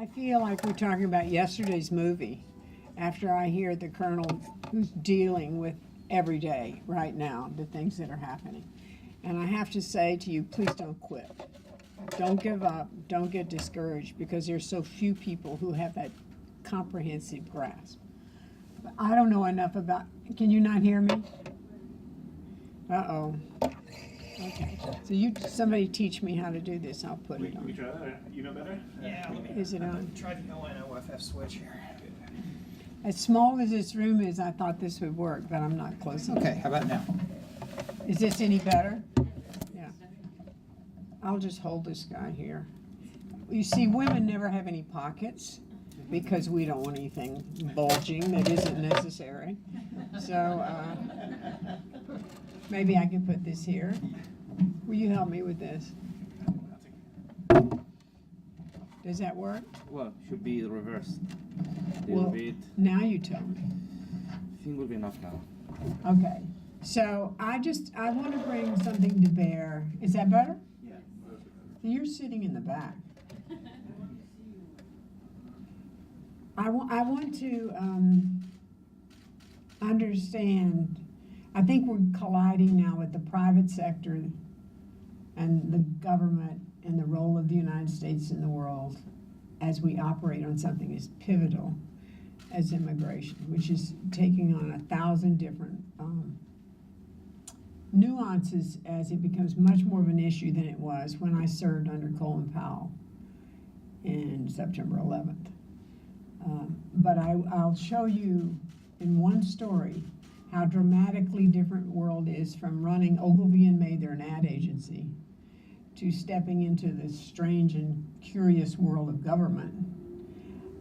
I feel like we're talking about yesterday's movie after I hear the colonel who's dealing with every day right now the things that are happening. And I have to say to you, please don't quit. Don't give up. Don't get discouraged because there's so few people who have that comprehensive grasp. But I don't know enough about, can you not hear me? Uh-oh. Okay. So somebody teach me how to do this. I'll put it on. We try that? You know better? Yeah, let me. Is it on? Try the ONOFF switch here. As small as this room is, I thought this would work, but I'm not close enough. Okay, how about now? Is this any better? Yeah. I'll just hold this guy here. You see, women never have any pockets because we don't want anything bulging that isn't necessary. So maybe I can put this here. Will you help me with this? Does that work? Well, should be the reverse. Well, now you tell me. I think will be enough now. Okay. So I want to bring something to bear. Is that better? Yeah. You're sitting in the back. I want to understand. I think we're colliding now with the private sector and the government and the role of the United States in the world as we operate on something as pivotal as immigration, which is taking on 1,000 different nuances as it becomes much more of an issue than it was when I served under Colin Powell in September 11th. But I'll show you in one story how dramatically different the world is from running Ogilvy and Mather, an ad agency, to stepping into this strange and curious world of government.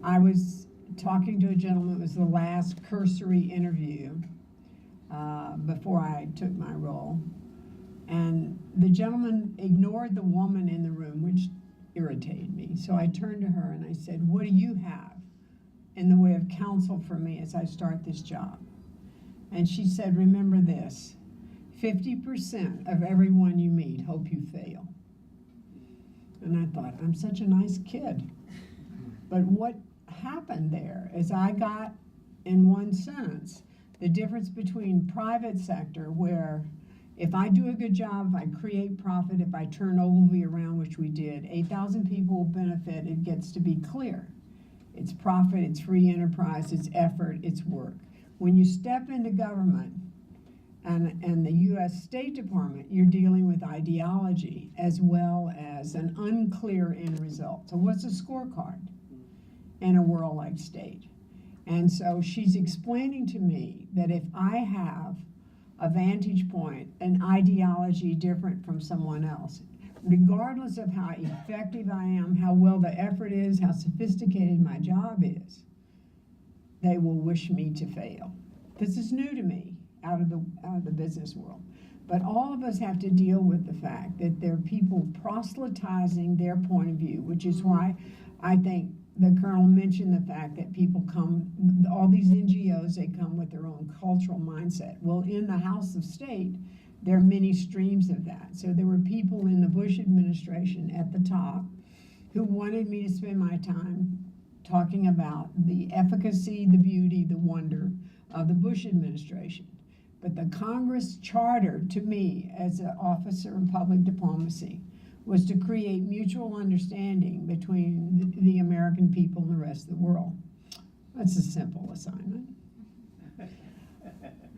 I was talking to a gentleman, it was the last cursory interview before I took my role, and the gentleman ignored the woman in the room, which irritated me. So I turned to her and I said, "What do you have in the way of counsel for me as I start this job?" And she said, "Remember this, 50% of everyone you meet hope you fail." And I thought, I'm such a nice kid. But what happened there is I got, in one sentence, the difference between private sector, where if I do a good job, if I create profit, if I turn Ogilvy around, which we did, 8,000 people will benefit. It gets to be clear. It's profit, it's free enterprise, it's effort, it's work. When you step into government and the U.S. State Department, you're dealing with ideology as well as an unclear end result. So what's a scorecard in a world like state? And so she's explaining to me that if I have a vantage point, an ideology different from someone else, regardless of how effective I am, how well the effort is, how sophisticated my job is, they will wish me to fail. This is new to me out of the business world. But all of us have to deal with the fact that there are people proselytizing their point of view, which is why I think the Colonel mentioned the fact that people come, all these NGOs, they come with their own cultural mindset. Well, in the House of State, there are many streams of that. So there were people in the Bush administration at the top who wanted me to spend my time talking about the efficacy, the beauty, the wonder of the Bush administration. But the Congress charter to me as an officer in public diplomacy was to create mutual understanding between the American people and the rest of the world. That's a simple assignment.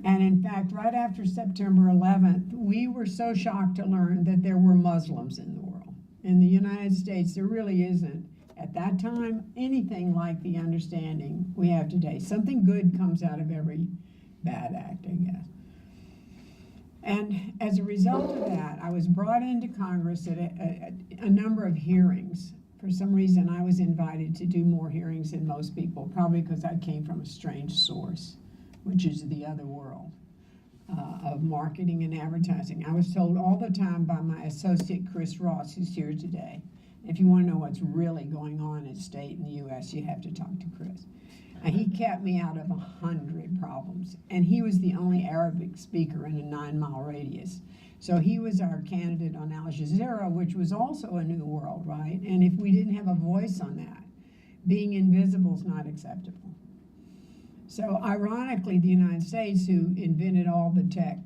And in fact, right after September 11th, we were so shocked to learn that there were Muslims in the world. In the United States, there really isn't, at that time, anything like the understanding we have today. Something good comes out of every bad act, I guess. And as a result of that, I was brought into Congress at a number of hearings. For some reason, I was invited to do more hearings than most people, probably because I came from a strange source, which is the other world of marketing and advertising. I was told all the time by my associate, Chris Ross, who's here today, if you want to know what's really going on at state in the U.S., you have to talk to Chris. And he kept me out of 100 problems. And he was the only Arabic speaker in a 9-mile radius. So he was our candidate on Al Jazeera, which was also a new world, right? And if we didn't have a voice on that, Being invisible is not acceptable. So ironically, the United States, who invented all the tech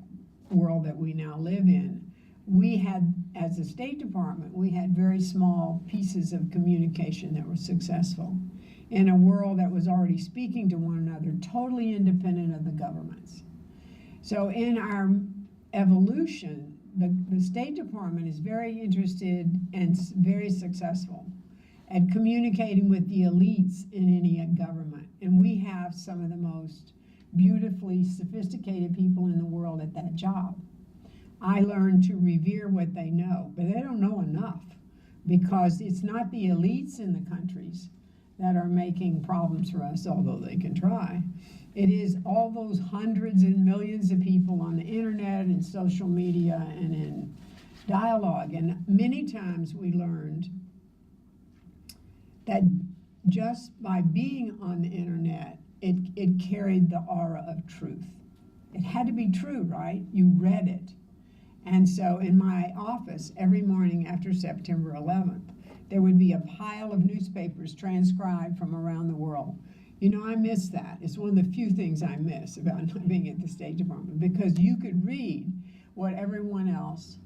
world that we now live in, we had, as a State Department, we had very small pieces of communication that were successful in a world that was already speaking to one another, totally independent of the governments. So in our evolution, the State Department is very interested and very successful at communicating with the elites in any government. And we have some of the most beautifully sophisticated people in the world at that job. I learned to revere what they know, but they don't know enough, because it's not the elites in the countries that are making problems for us, although they can try. It is all those hundreds and millions of people on the internet and social media and in dialogue. And many times we learned that just by being on the internet, it carried the aura of truth. It had to be true, right? You read it. And so in my office, every morning after September 11th, there would be a pile of newspapers transcribed from around the world. You know, I miss that. It's one of the few things I miss about not being at the State Department, because you could read what everyone else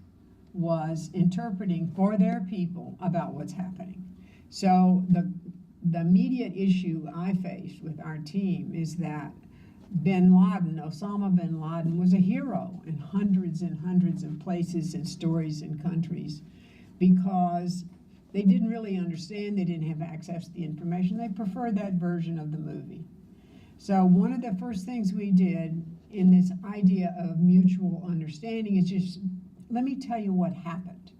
was interpreting for their people about what's happening. So the immediate issue I faced with our team is that bin Laden, Osama bin Laden, was a hero in hundreds and hundreds of places and stories and countries, because they didn't really understand, they didn't have access to the information, they preferred that version of the movie. So one of the first things we did in this idea of mutual understanding is just, let me tell you what happened.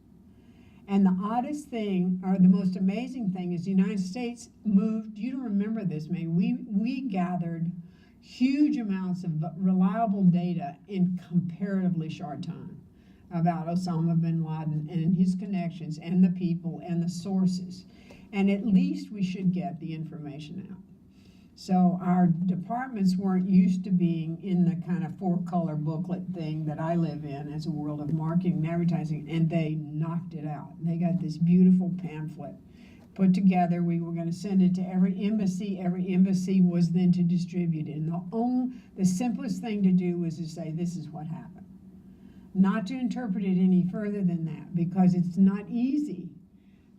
And the oddest thing, or the most amazing thing, is the United States moved, you don't remember this, maybe, we gathered huge amounts of reliable data in comparatively short time about Osama bin Laden and his connections and the people and the sources. And at least we should get the information out. So our departments weren't used to being in the kind of 4-color booklet thing that I live in as a world of marketing and advertising, and they knocked it out. They got this beautiful pamphlet put together. We were going to send it to every embassy. Every embassy was then to distribute it. And the simplest thing to do was to say, this is what happened. Not to interpret it any further than that, because it's not easy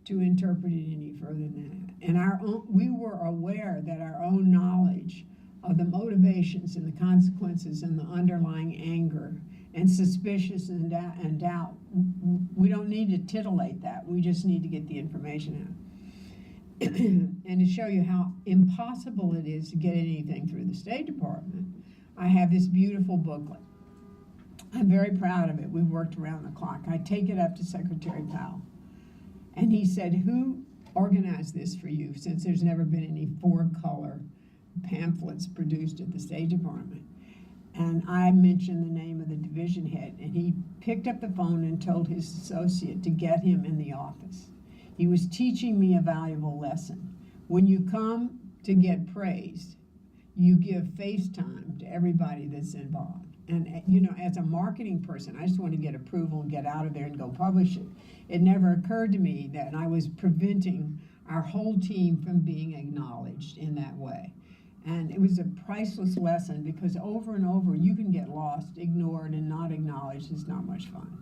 to interpret it any further than that. And we were aware that our own knowledge of the motivations and the consequences and the underlying anger and suspicious and doubt, we don't need to titillate that. We just need to get the information out. And to show you how impossible it is to get anything through the State Department, I have this beautiful booklet. I'm very proud of it. We worked around the clock. I take it up to Secretary Powell. And he said, who organized this for you, since there's never been any 4-color pamphlets produced at the State Department? And I mentioned the name of the division head, and he picked up the phone and told his associate to get him in the office. He was teaching me a valuable lesson. When you come to get praised, you give face time to everybody that's involved. And, you know, as a marketing person, I just want to get approval and get out of there and go publish it. It never occurred to me that I was preventing our whole team from being acknowledged in that way. And it was a priceless lesson, because over and over you can get lost, ignored, and not acknowledged. It's not much fun.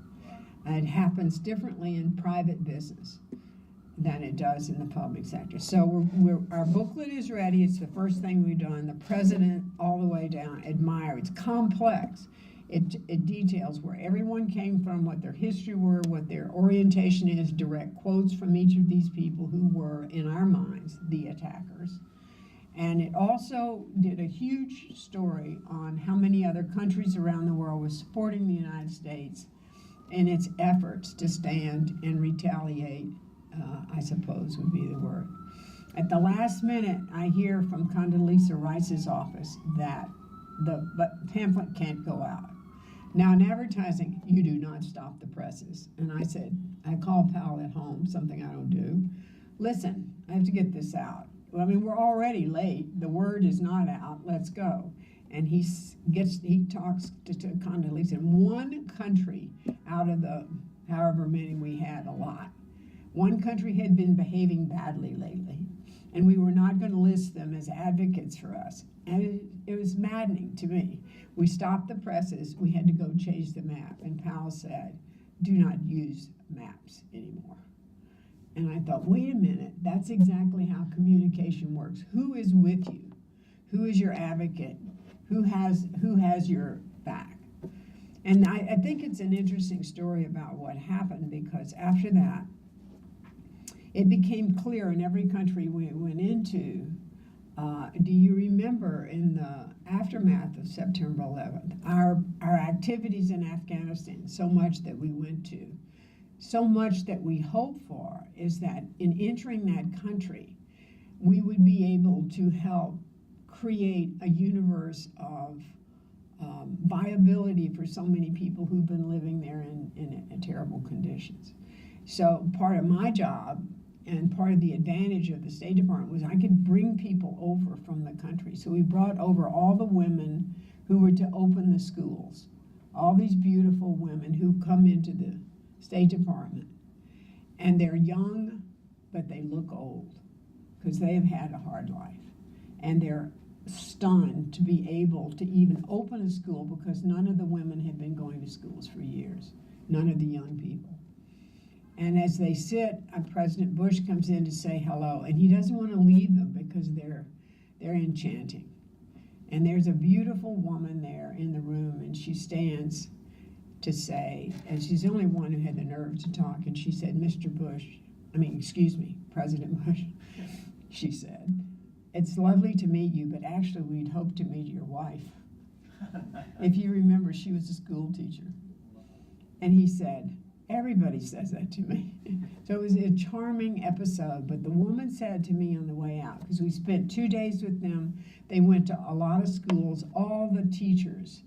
And it happens differently in private business than it does in the public sector. So our booklet is ready. It's the first thing we've done. The president, all the way down, admire. It's complex. It details where everyone came from, what their history were, what their orientation is, direct quotes from each of these people who were, in our minds, the attackers. And it also did a huge story on how many other countries around the world were supporting the United States in its efforts to stand and retaliate, I suppose would be the word. At the last minute, I hear from Condoleezza Rice's office that the pamphlet can't go out. Now, in advertising, you do not stop the presses. And I said, I called Powell at home, something I don't do. Listen, I have to get this out. Well, I mean, we're already late. The word is not out. Let's go. And he talks to Condoleezza. In one country out of the however many we had, a lot, one country had been behaving badly lately. and we were not going to list them as advocates for us. And it was maddening to me. We stopped the presses. We had to go change the map. And Powell said, do not use maps anymore. And I thought, wait a minute, that's exactly how communication works. Who is with you? Who is your advocate? Who has your back? And I think it's an interesting story about what happened, because after that, it became clear in every country we went into. Do you remember in the aftermath of September 11th, our activities in Afghanistan, so much that we went to, so much that we hope for, is that in entering that country, we would be able to help create a universe of viability for so many people who've been living there in terrible conditions. So part of my job and part of the advantage of the State Department was I could bring people over from the country. So we brought over all the women who were to open the schools, all these beautiful women who come into the State Department. And they're young, but they look old because they have had a hard life. And they're stunned to be able to even open a school, because none of the women had been going to schools for years, none of the young people. And as they sit, President Bush comes in to say hello, and he doesn't want to leave them because they're enchanting. And there's a beautiful woman there in the room, and she stands to say, and she's the only one who had the nerve to talk, and she said, President Bush, she said, it's lovely to meet you, but actually we'd hoped to meet your wife. If you remember, she was a school teacher. And he said, everybody says that to me. So it was a charming episode, but the woman said to me on the way out, because we spent 2 days with them, they went to a lot of schools, all the teachers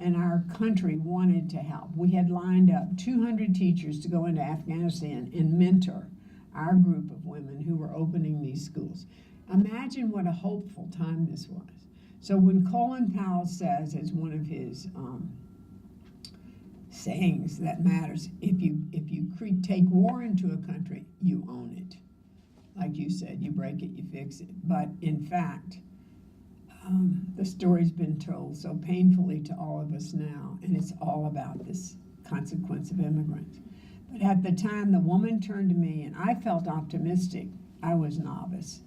in our country wanted to help. We had lined up 200 teachers to go into Afghanistan and mentor our group of women who were opening these schools. Imagine what a hopeful time this was. So when Colin Powell says, as one of his sayings that matters, if you take war into a country, you own it. Like you said, you break it, you fix it. But in fact, the story's been told so painfully to all of us now, and it's all about this consequence of immigrants. But at the time, the woman turned to me, and I felt optimistic. I was novice.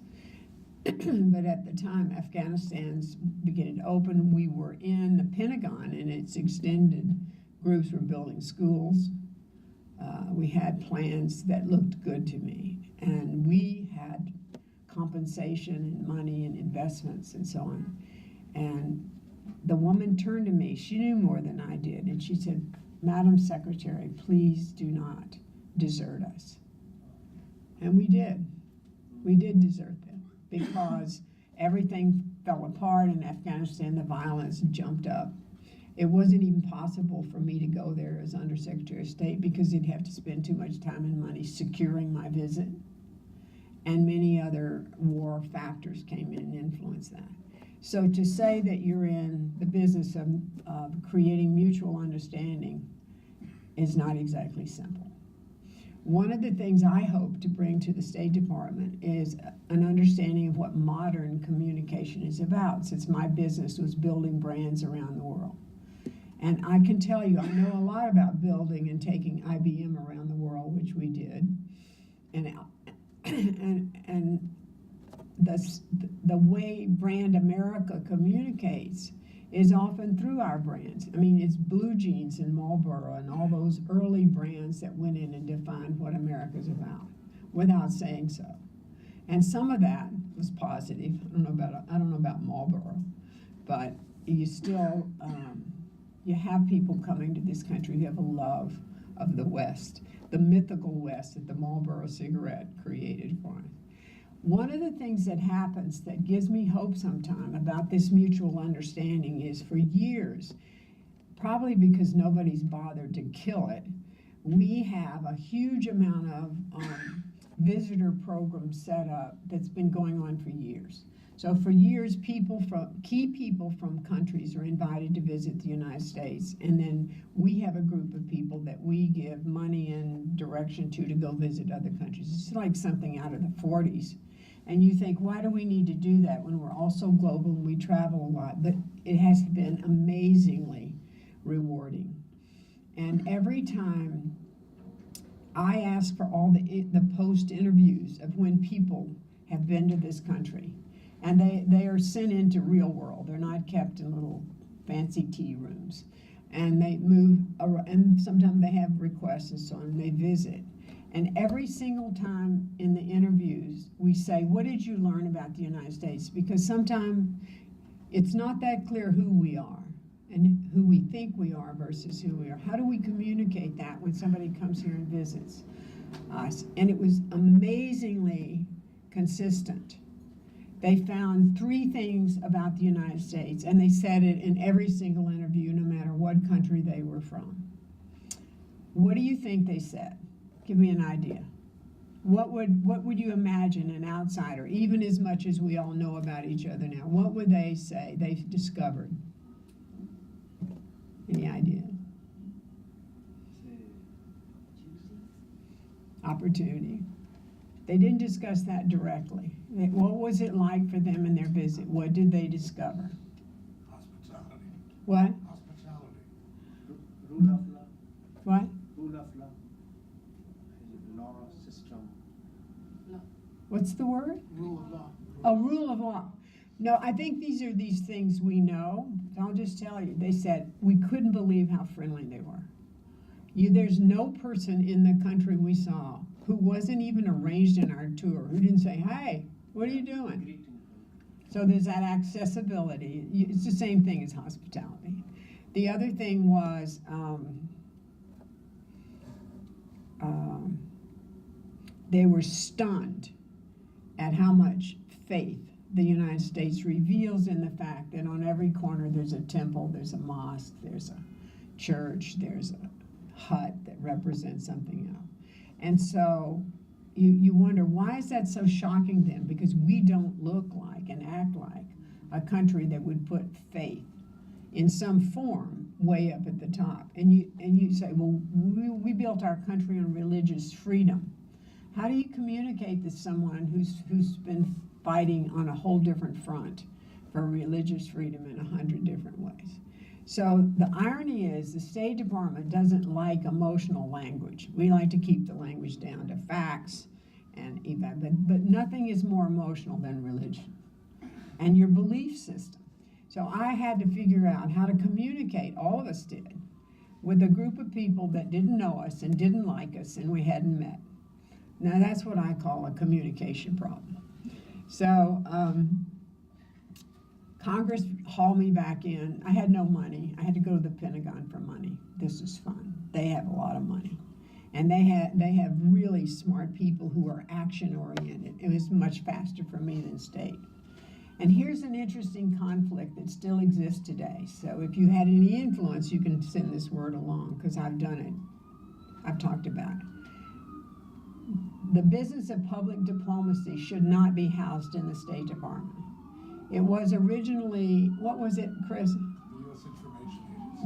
But at the time, Afghanistan's beginning to open. We were in the Pentagon, and its extended groups were building schools. We had plans that looked good to me, and we had compensation and money and investments and so on. And the woman turned to me. She knew more than I did, and she said, Madam Secretary, please do not desert us. And we did. We did desert them, because everything fell apart in Afghanistan. The violence jumped up. It wasn't even possible for me to go there as Undersecretary of State, because you'd have to spend too much time and money securing my visit. And many other war factors came in and influenced that. So to say that you're in the business of creating mutual understanding is not exactly simple. One of the things I hope to bring to the State Department is an understanding of what modern communication is about, since my business was building brands around the world. And I can tell you, I know a lot about building and taking IBM around the world, which we did. And the way Brand America communicates is often through our brands. I mean, it's Blue Jeans and Marlboro and all those early brands that went in and defined what America's about without saying so. And some of that was positive. I don't know about Marlboro, but you still you have people coming to this country who have a love of the West, the mythical West that the Marlboro cigarette created for us. One of the things that happens that gives me hope sometime about this mutual understanding is, for years, probably because nobody's bothered to kill it, we have a huge amount of visitor programs set up that's been going on for years. So for years, key people from countries are invited to visit the United States, and then we have a group of people that we give money and direction to go visit other countries. It's like something out of the 40s. And you think, why do we need to do that when we're all so global and we travel a lot? But it has been amazingly rewarding. And every time I ask for all the post interviews of when people have been to this country, and they are sent into real world. They're not kept in little fancy tea rooms. And they move around, and sometimes they have requests and so on, and they visit. And every single time in the interviews, we say, what did you learn about the United States? Because sometimes it's not that clear who we are and who we think we are versus who we are. How do we communicate that when somebody comes here and visits us? And it was amazingly consistent. They found 3 things about the United States, and they said it in every single interview, no matter what country they were from. What do you think they said? Give me an idea. What would you imagine an outsider, even as much as we all know about each other now, what would they say they've discovered? Any idea? Opportunity. They didn't discuss that directly. What was it like for them in their visit? What did they discover? Hospitality. What? Hospitality. Rule of law. What? Rule of law. Law system. What's the word? Rule of law. Oh, rule of law. No, I think these are these things we know. I'll just tell you. They said we couldn't believe how friendly they were. There's no person in the country we saw who wasn't even arranged in our tour, who didn't say, hey, what are you doing? Greeting. So there's that accessibility. It's the same thing as hospitality. The other thing was they were stunned at how much faith the United States reveals in the fact that on every corner there's a temple, there's a mosque, there's a church, there's a hut that represents something else. And so you wonder, why is that so shocking then? Because we don't look like and act like a country that would put faith in some form way up at the top. And you say, well, we built our country on religious freedom. How do you communicate to someone who's been fighting on a whole different front for religious freedom in 100 different ways? So the irony is the State Department doesn't like emotional language. We like to keep the language down to facts and but nothing is more emotional than religion and your belief system. So I had to figure out how to communicate, all of us did, with a group of people that didn't know us and didn't like us and we hadn't met. Now that's what I call a communication problem. So Congress hauled me back in. I had no money. I had to go to the Pentagon for money. This is fun. They have a lot of money. And they have really smart people who are action-oriented. It was much faster for me than state. And here's an interesting conflict that still exists today. So if you had any influence, you can send this word along, because I've done it. I've talked about it. The business of public diplomacy should not be housed in the State Department. It was originally, what was it, Chris?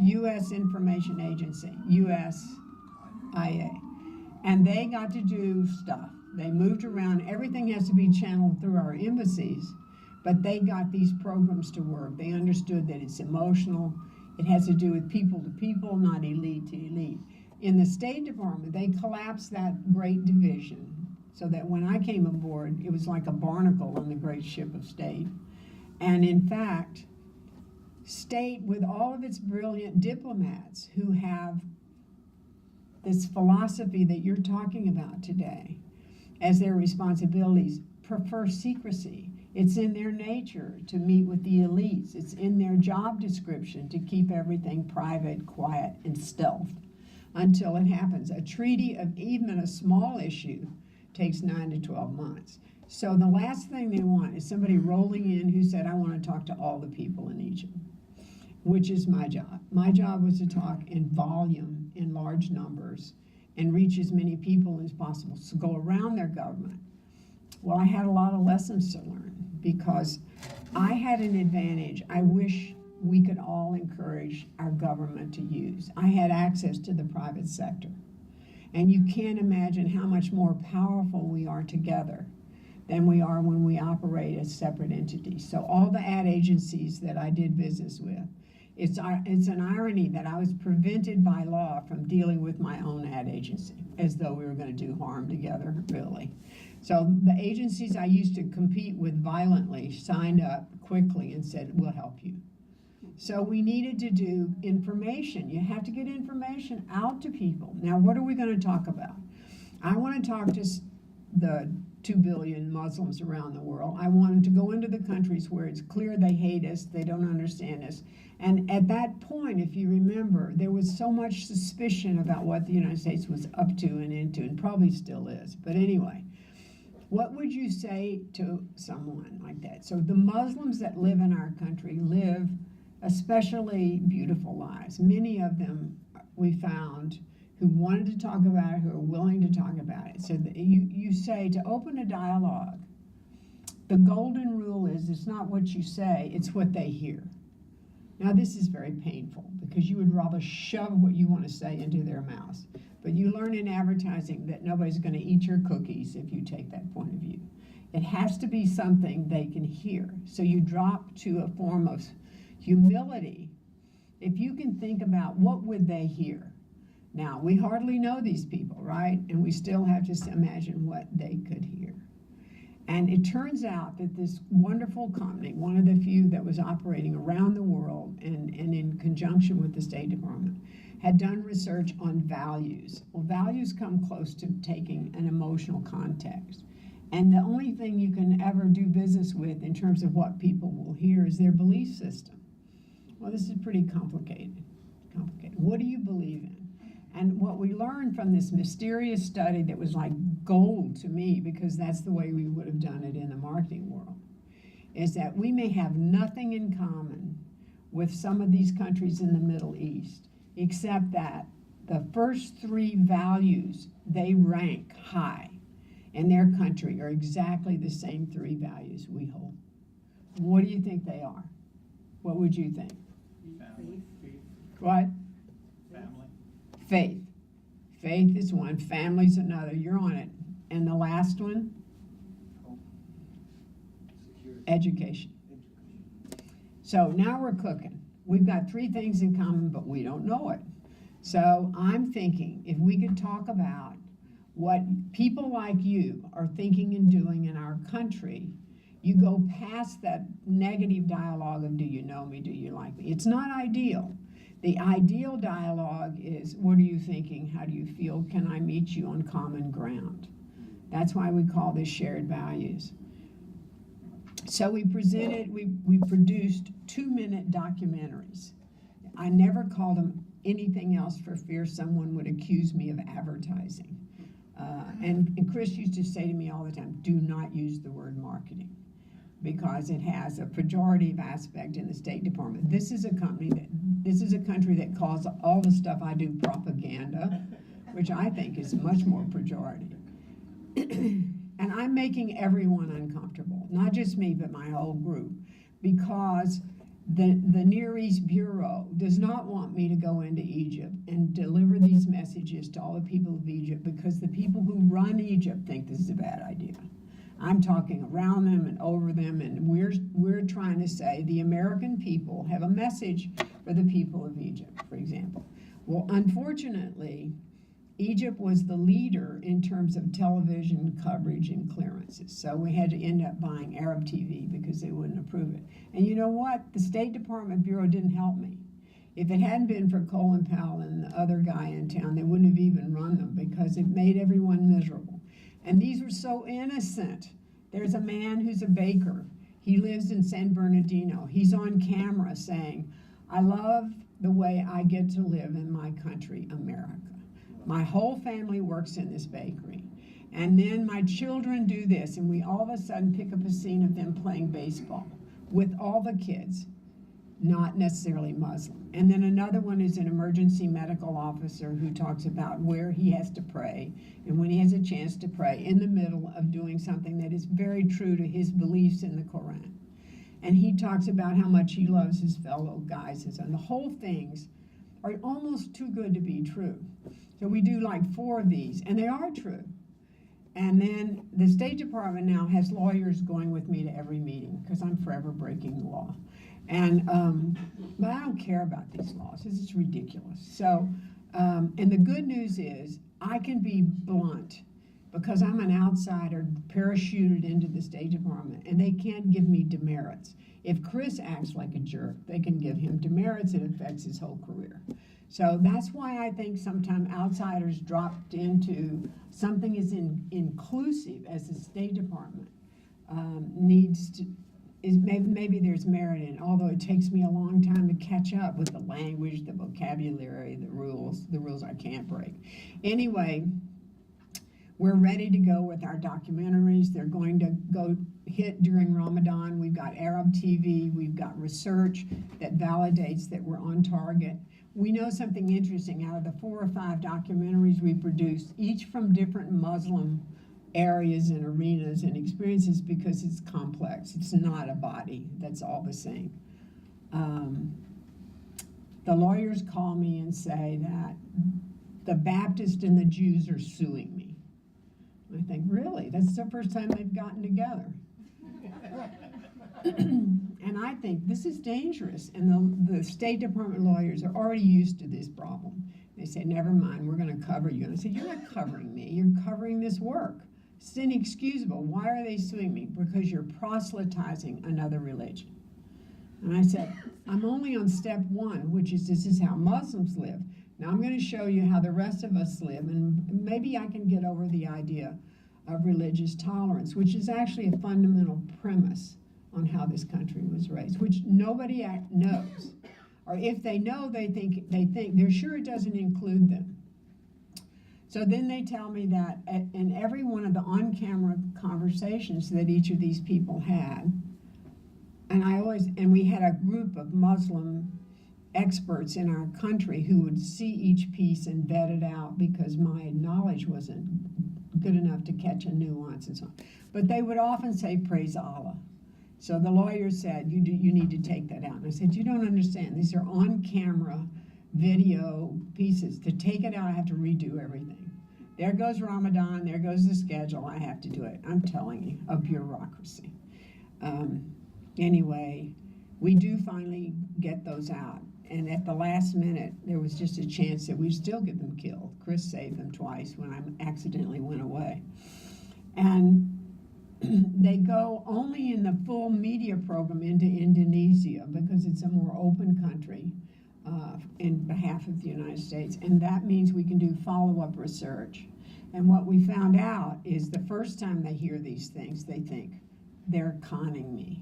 U.S. Information Agency, USIA. And they got to do stuff. They moved around. Everything has to be channeled through our embassies, but they got these programs to work. They understood that it's emotional. It has to do with people to people, not elite to elite. In the State Department, they collapsed that great division so that when I came aboard, it was like a barnacle on the great ship of state. And in fact, state, with all of its brilliant diplomats who have this philosophy that you're talking about today as their responsibilities, prefer secrecy. It's in their nature to meet with the elites. It's in their job description to keep everything private, quiet, and stealth until it happens. A treaty of even a small issue takes 9 to 12 months. So the last thing they want is somebody rolling in who said, I want to talk to all the people in Egypt, which is my job. My job was to talk in volume, in large numbers, and reach as many people as possible, so go around their government. Well, I had a lot of lessons to learn because I had an advantage I wish we could all encourage our government to use. I had access to the private sector. And you can't imagine how much more powerful we are together than we are when we operate as separate entities. So all the ad agencies that I did business with, it's an irony that I was prevented by law from dealing with my own ad agency, as though we were going to do harm together, really. So the agencies I used to compete with violently signed up quickly and said, we'll help you. So we needed to do information. You have to get information out to people. Now, what are we going to talk about? I want to talk to the 2 billion Muslims around the world. I wanted to go into the countries where it's clear they hate us, they don't understand us. And at that point, if you remember, there was so much suspicion about what the United States was up to and into, and probably still is. But anyway, what would you say to someone like that? So the Muslims that live in our country live especially beautiful lives. Many of them we found who wanted to talk about it, who are willing to talk about it. So you say to open a dialogue, the golden rule is it's not what you say, it's what they hear. Now this is very painful because you would rather shove what you want to say into their mouths. But you learn in advertising that nobody's going to eat your cookies if you take that point of view. It has to be something they can hear. So you drop to a form of humility. If you can think about what would they hear. Now, we hardly know these people, right? And we still have to imagine what they could hear. And it turns out that this wonderful company, one of the few that was operating around the world and in conjunction with the State Department, had done research on values. Well, values come close to taking an emotional context. And the only thing you can ever do business with in terms of what people will hear is their belief system. Well, this is pretty complicated. What do you believe in? And what we learned from this mysterious study that was like gold to me, because that's the way we would have done it in the marketing world, is that we may have nothing in common with some of these countries in the Middle East, except that the first 3 values they rank high in their country are exactly the same 3 values we hold. What do you think they are? What would you think? Family. What? Family. Faith. Faith is one, family's another. You're on it. And the last one? Hope. Security. Education. So now we're cooking. We've got 3 things in common, but we don't know it. So I'm thinking if we could talk about what people like you are thinking and doing in our country, you go past that negative dialogue of do you know me, do you like me? It's not ideal. The ideal dialogue is what are you thinking, how do you feel, can I meet you on common ground? That's why we call this shared values. So we produced 2-minute documentaries. I never called them anything else for fear someone would accuse me of advertising. And Chris used to say to me all the time, do not use the word marketing, because it has a pejorative aspect in the State Department. This is a country that calls all the stuff I do propaganda, which I think is much more pejorative. And I'm making everyone uncomfortable, not just me, but my whole group, because the Near East Bureau does not want me to go into Egypt and deliver these messages to all the people of Egypt, because the people who run Egypt think this is a bad idea. I'm talking around them and over them, and we're trying to say the American people have a message for the people of Egypt, for example. Well, unfortunately, Egypt was the leader in terms of television coverage and clearances. So we had to end up buying Arab TV because they wouldn't approve it. And you know what? The State Department Bureau didn't help me. If it hadn't been for Colin Powell and the other guy in town, they wouldn't have even run them because it made everyone miserable. And these were so innocent. There's a man who's a baker. He lives in San Bernardino. He's on camera saying, I love the way I get to live in my country, America. My whole family works in this bakery. And then my children do this, and we all of a sudden pick up a scene of them playing baseball with all the kids, not necessarily Muslim. And then another one is an emergency medical officer who talks about where he has to pray and when he has a chance to pray in the middle of doing something that is very true to his beliefs in the Quran. And he talks about how much he loves his fellow guys and the whole things are almost too good to be true. So we do like 4 of these, and they are true. And then the State Department now has lawyers going with me to every meeting because I'm forever breaking the law. And, but I don't care about these laws. This is ridiculous. So, and the good news is I can be blunt because I'm an outsider parachuted into the State Department, and they can't give me demerits. If Chris acts like a jerk, they can give him demerits. It affects his whole career. So that's why I think sometimes outsiders dropped into something as inclusive as the State Department needs to, is maybe there's merit in it, although it takes me a long time to catch up with the language, the vocabulary, the rules I can't break. Anyway, we're ready to go with our documentaries. They're going to go hit during Ramadan. We've got Arab TV. We've got research that validates that we're on target. We know something interesting. Out of the 4 or 5 documentaries we produced, each from different Muslim areas and arenas and experiences, because it's complex. It's not a body that's all the same. The lawyers call me and say that the Baptists and the Jews are suing me. I think, really? That's the first time they've gotten together. And I think this is dangerous. And the State Department lawyers are already used to this problem. They say, never mind, we're going to cover you. And I said, you're not covering me. You're covering this work. It's inexcusable. Why are they suing me? Because you're proselytizing another religion. And I said, I'm only on step 1, which is this is how Muslims live. Now I'm going to show you how the rest of us live, and maybe I can get over the idea of religious tolerance, which is actually a fundamental premise on how this country was raised, which nobody knows. Or if they know, they think they're sure it doesn't include them. So then they tell me that in every one of the on-camera conversations that each of these people had, and we had a group of Muslim experts in our country who would see each piece and vet it out because my knowledge wasn't good enough to catch a nuance and so on. But they would often say, praise Allah. So the lawyer said, you need to take that out. And I said, you don't understand. These are on-camera video pieces. To take it out, I have to redo everything. There goes Ramadan. There goes the schedule. I have to do it. I'm telling you, a bureaucracy. Anyway, we do finally get those out. And at the last minute, there was just a chance that we'd still get them killed. Chris saved them twice when I accidentally went away. And they go only in the full media program into Indonesia because it's a more open country in behalf of the United States. And that means we can do follow-up research. And what we found out is the first time they hear these things, they think, they're conning me.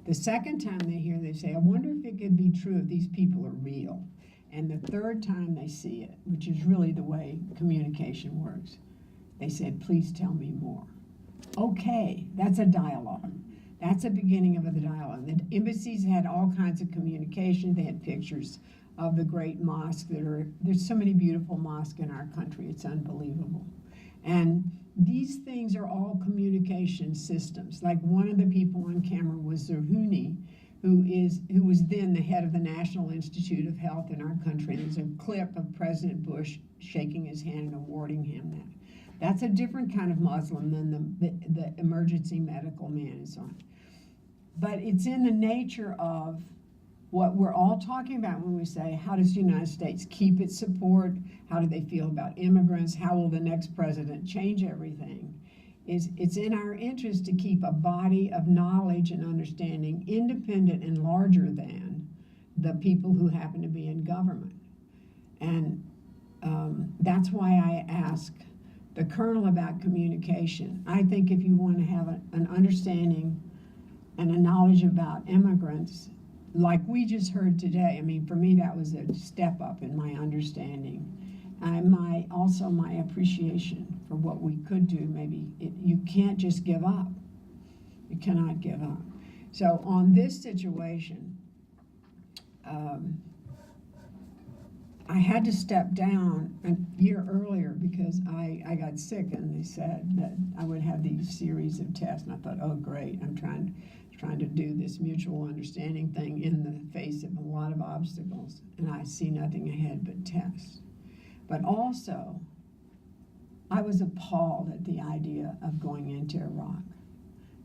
The second time they hear, they say, I wonder if it could be true if these people are real. And the third time they see it, which is really the way communication works, they said, please tell me more. Okay, that's a dialogue. That's the beginning of the dialogue. The embassies had all kinds of communication. They had pictures of the great mosque there's so many beautiful mosques in our country, it's unbelievable. And these things are all communication systems. Like one of the people on camera was Zerhouni, who was then the head of the National Institute of Health in our country. There's a clip of President Bush shaking his hand and awarding him that. That's a different kind of Muslim than the emergency medical man and so on. But it's in the nature of what we're all talking about when we say, how does the United States keep its support? How do they feel about immigrants? How will the next president change everything? It's in our interest to keep a body of knowledge and understanding independent and larger than the people who happen to be in government. And that's why I ask the Colonel about communication. I think if you want to have an understanding and a knowledge about immigrants, like we just heard today, I mean, for me, that was a step up in my understanding. Also my appreciation for what we could do. Maybe you can't just give up. You cannot give up. So on this situation, I had to step down a year earlier because I got sick, and they said that I would have these series of tests, and I thought, oh great, I'm trying to do this mutual understanding thing in the face of a lot of obstacles, and I see nothing ahead but tests. But also, I was appalled at the idea of going into Iraq.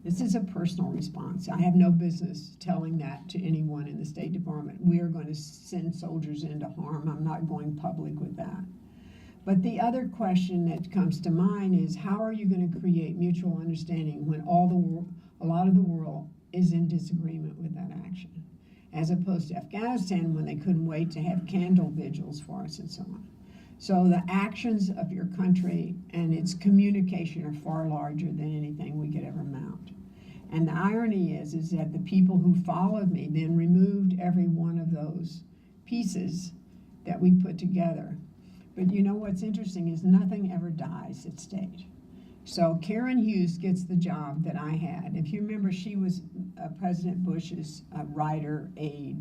This is a personal response. I have no business telling that to anyone in the State Department. We are going to send soldiers into harm. I'm not going public with that. But the other question that comes to mind is, how are you going to create mutual understanding when a lot of the world is in disagreement with that action? As opposed to Afghanistan, when they couldn't wait to have candle vigils for us and so on. So the actions of your country and its communication are far larger than anything we could ever mount. And the irony is that the people who followed me then removed every one of those pieces that we put together. But you know what's interesting is nothing ever dies at state. So Karen Hughes gets the job that I had. If you remember, she was President Bush's writer aide.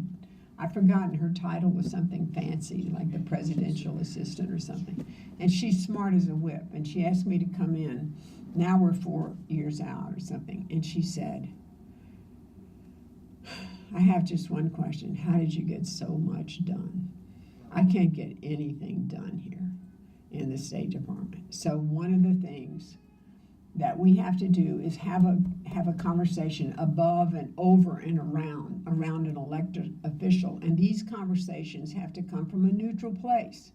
I've forgotten her title was something fancy, like the presidential assistant or something. And she's smart as a whip. And she asked me to come in. Now we're 4 years out or something. And she said, I have just one question. How did you get so much done? I can't get anything done here in the State Department. So one of the things that we have to do is have a conversation above and over and around an elected official. And these conversations have to come from a neutral place,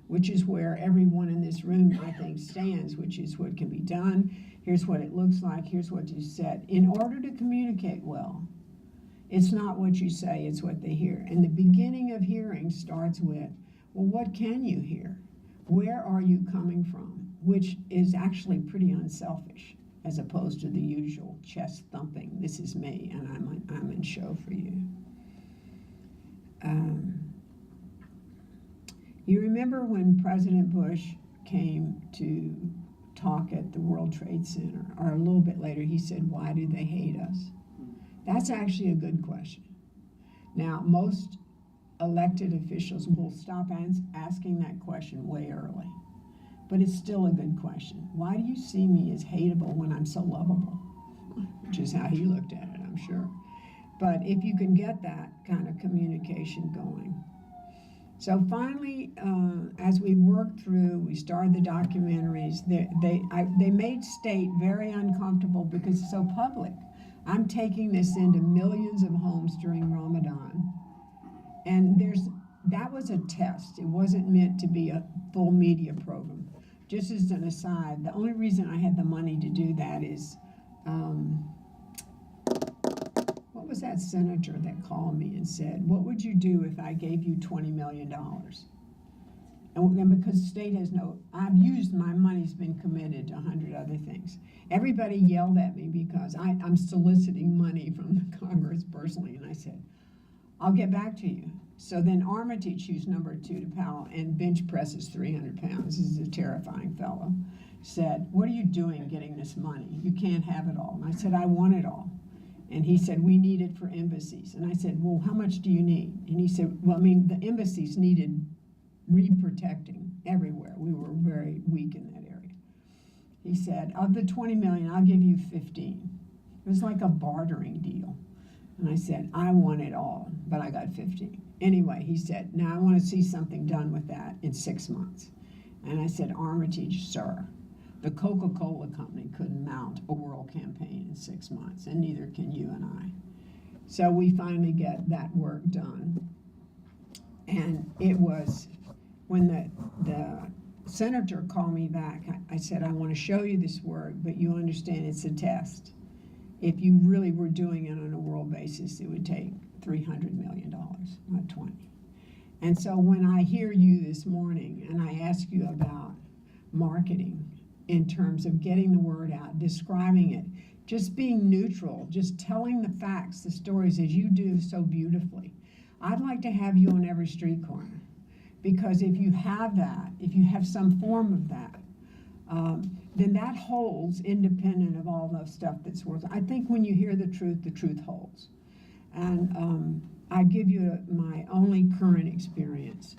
which is where everyone in this room, I think, stands, which is what can be done. Here's what it looks like. Here's what you said. In order to communicate well, it's not what you say, it's what they hear. And the beginning of hearing starts with, well, what can you hear? Where are you coming from? Which is actually pretty unselfish, as opposed to the usual chest thumping. This is me, and I'm in show for you. You remember when President Bush came to talk at the World Trade Center, or a little bit later, he said, why do they hate us? That's actually a good question. Now, most elected officials will stop asking that question way early. But it's still a good question. Why do you see me as hateable when I'm so lovable? Which is how he looked at it, I'm sure. But if you can get that kind of communication going. So finally, as we worked through, we started the documentaries, they made state very uncomfortable because it's so public. I'm taking this into millions of homes during Ramadan. And that was a test. It wasn't meant to be a full media program. Just as an aside, the only reason I had the money to do that is, what was that senator that called me and said, what would you do if I gave you $20 million? And because the state has I've used my money's been committed to 100 other things. Everybody yelled at me because I'm soliciting money from the Congress personally, and I said, I'll get back to you. So then Armitage, who's number 2 to Powell and bench presses 300 pounds, this is a terrifying fellow, said, what are you doing getting this money? You can't have it all. And I said, I want it all. And he said, we need it for embassies. And I said, well, how much do you need? And he said, well, I mean, the embassies needed re-protecting everywhere. We were very weak in that area. He said, of the 20 million, I'll give you 15. It was like a bartering deal. And I said, I want it all, but I got 15. Anyway, he said, now I want to see something done with that in 6 months. And I said, Armitage, sir, the Coca-Cola company couldn't mount a world campaign in 6 months, and neither can you and I. So we finally get that work done. And it was, when the senator called me back, I said, I want to show you this work, but you understand it's a test. If you really were doing it on a world basis, it would take $300 million, not 20. And so when I hear you this morning and I ask you about marketing in terms of getting the word out, describing it, just being neutral, just telling the facts, the stories as you do so beautifully, I'd like to have you on every street corner. Because if you have that, if you have some form of that, then that holds independent of all the stuff that's worth. I think when you hear the truth holds. And I give you my only current experience